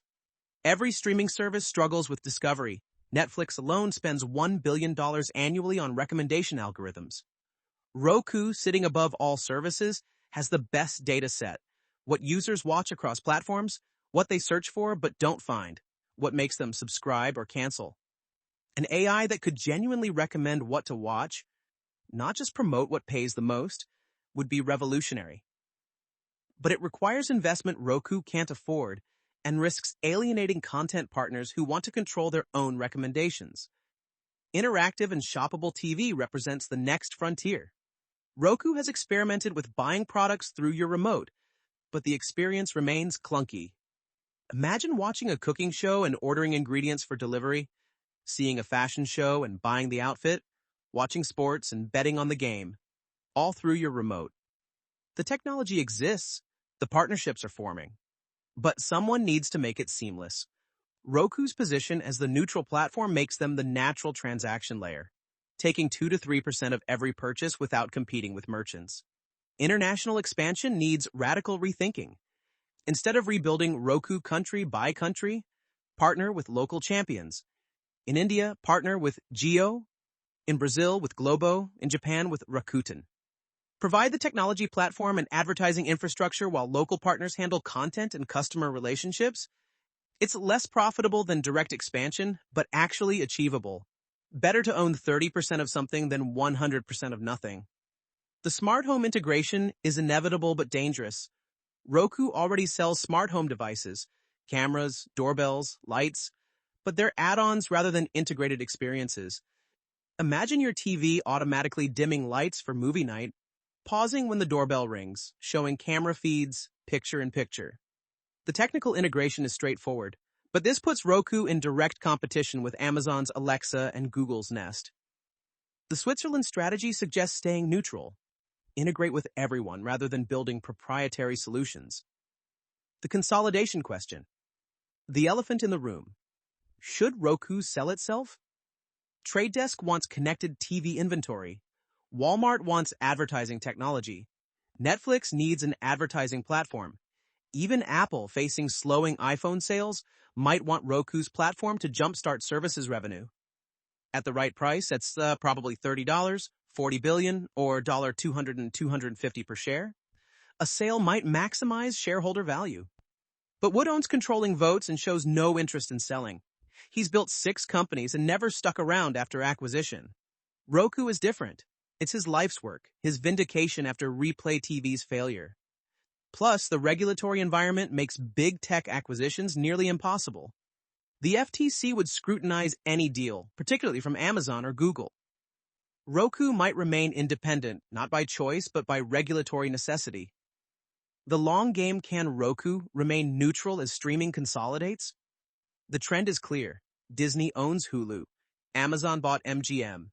Every streaming service struggles with discovery. Netflix alone spends $1 billion annually on recommendation algorithms. Roku, sitting above all services, has the best data set. What users watch across platforms, what they search for but don't find, what makes them subscribe or cancel. An AI that could genuinely recommend what to watch, not just promote what pays the most, would be revolutionary. But it requires investment Roku can't afford and risks alienating content partners who want to control their own recommendations. Interactive and shoppable TV represents the next frontier. Roku has experimented with buying products through your remote, but the experience remains clunky. Imagine watching a cooking show and ordering ingredients for delivery, seeing a fashion show and buying the outfit, watching sports and betting on the game, all through your remote. The technology exists, the partnerships are forming, but someone needs to make it seamless. Roku's position as the neutral platform makes them the natural transaction layer, taking 2 to 3% of every purchase without competing with merchants. International expansion needs radical rethinking. Instead of rebuilding Roku country by country, partner with local champions. In India, partner with Jio. In Brazil, with Globo. In Japan, with Rakuten. Provide the technology platform and advertising infrastructure while local partners handle content and customer relationships. It's less profitable than direct expansion, but actually achievable. Better to own 30% of something than 100% of nothing. The smart home integration is inevitable but dangerous. Roku already sells smart home devices, cameras, doorbells, lights, but they're add-ons rather than integrated experiences. Imagine your TV automatically dimming lights for movie night, pausing when the doorbell rings, showing camera feeds, picture-in-picture. The technical integration is straightforward, but this puts Roku in direct competition with Amazon's Alexa and Google's Nest. The Switzerland strategy suggests staying neutral. Integrate with everyone rather than building proprietary solutions. The consolidation question. The elephant in the room. Should Roku sell itself? Trade Desk wants connected TV inventory. Walmart wants advertising technology. Netflix needs an advertising platform. Even Apple, facing slowing iPhone sales, might want Roku's platform to jumpstart services revenue. At the right price, that's probably $30, $40 billion, or $200 and $250 per share. A sale might maximize shareholder value. But Wood owns controlling votes and shows no interest in selling. He's built 6 companies and never stuck around after acquisition. Roku is different. It's his life's work, his vindication after Replay TV's failure. Plus, the regulatory environment makes big tech acquisitions nearly impossible. The FTC would scrutinize any deal, particularly from Amazon or Google. Roku might remain independent, not by choice, but by regulatory necessity. The long game: can Roku remain neutral as streaming consolidates? The trend is clear. Disney owns Hulu. Amazon bought MGM.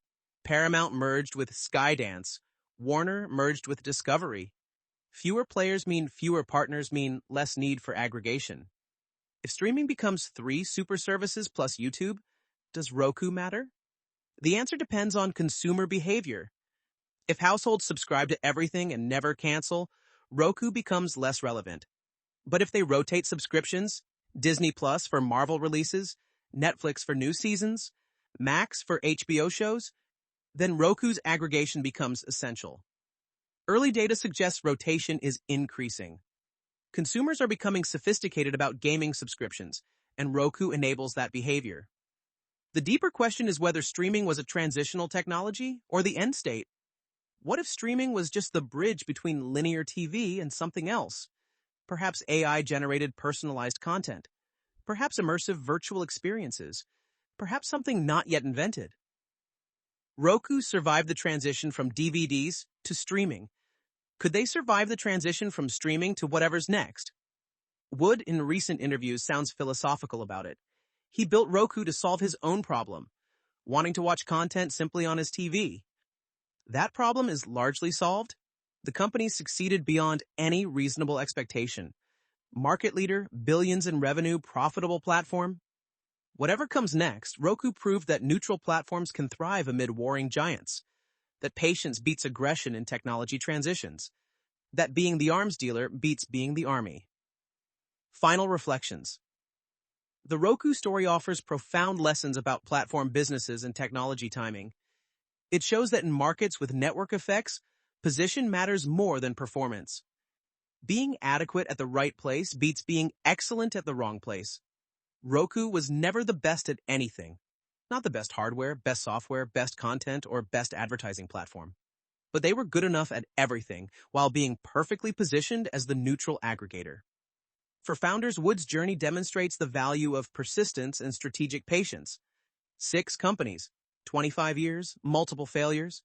Paramount merged with Skydance. Warner merged with Discovery. Fewer players mean fewer partners mean less need for aggregation. If streaming becomes 3 super services plus YouTube, does Roku matter? The answer depends on consumer behavior. If households subscribe to everything and never cancel, Roku becomes less relevant. But if they rotate subscriptions, Disney Plus for Marvel releases, Netflix for new seasons, Max for HBO shows, then Roku's aggregation becomes essential. Early data suggests rotation is increasing. Consumers are becoming sophisticated about gaming subscriptions, and Roku enables that behavior. The deeper question is whether streaming was a transitional technology or the end state. What if streaming was just the bridge between linear TV and something else? Perhaps AI-generated personalized content. Perhaps immersive virtual experiences. Perhaps something not yet invented. Roku survived the transition from DVDs to streaming. Could they survive the transition from streaming to whatever's next? Wood, in recent interviews, sounds philosophical about it. He built Roku to solve his own problem, wanting to watch content simply on his TV. That problem is largely solved. The company succeeded beyond any reasonable expectation. Market leader, billions in revenue, profitable platform. Whatever comes next, Roku proved that neutral platforms can thrive amid warring giants, that patience beats aggression in technology transitions, that being the arms dealer beats being the army. Final reflections. The Roku story offers profound lessons about platform businesses and technology timing. It shows that in markets with network effects, position matters more than performance. Being adequate at the right place beats being excellent at the wrong place. Roku was never the best at anything. Not the best hardware, best software, best content, or best advertising platform. But they were good enough at everything while being perfectly positioned as the neutral aggregator. For founders, Wood's journey demonstrates the value of persistence and strategic patience. 6 companies, 25 years, multiple failures.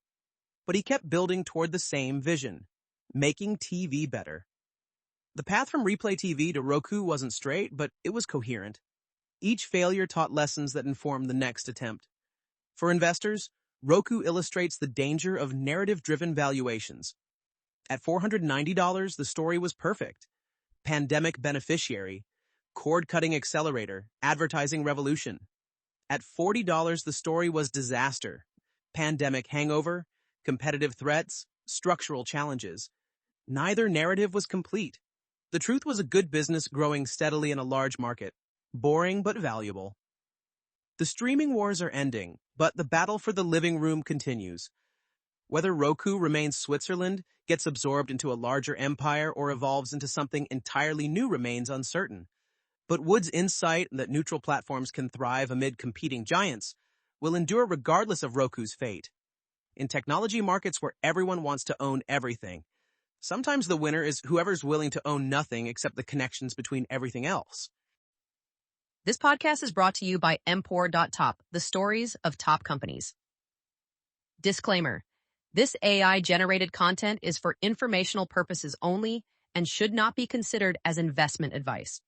But he kept building toward the same vision, making TV better. The path from Replay TV to Roku wasn't straight, but it was coherent. Each failure taught lessons that informed the next attempt. For investors, Roku illustrates the danger of narrative-driven valuations. At $490, the story was perfect. Pandemic beneficiary, cord-cutting accelerator, advertising revolution. At $40, the story was disaster. Pandemic hangover, competitive threats, structural challenges. Neither narrative was complete. The truth was a good business growing steadily in a large market. Boring but valuable. The streaming wars are ending, but the battle for the living room continues. Whether Roku remains Switzerland, gets absorbed into a larger empire, or evolves into something entirely new remains uncertain. But Wood's insight that neutral platforms can thrive amid competing giants will endure regardless of Roku's fate. In technology markets where everyone wants to own everything, sometimes the winner is whoever's willing to own nothing except the connections between everything else. This podcast is brought to you by Empor.top, the stories of top companies. Disclaimer. This AI-generated content is for informational purposes only and should not be considered as investment advice.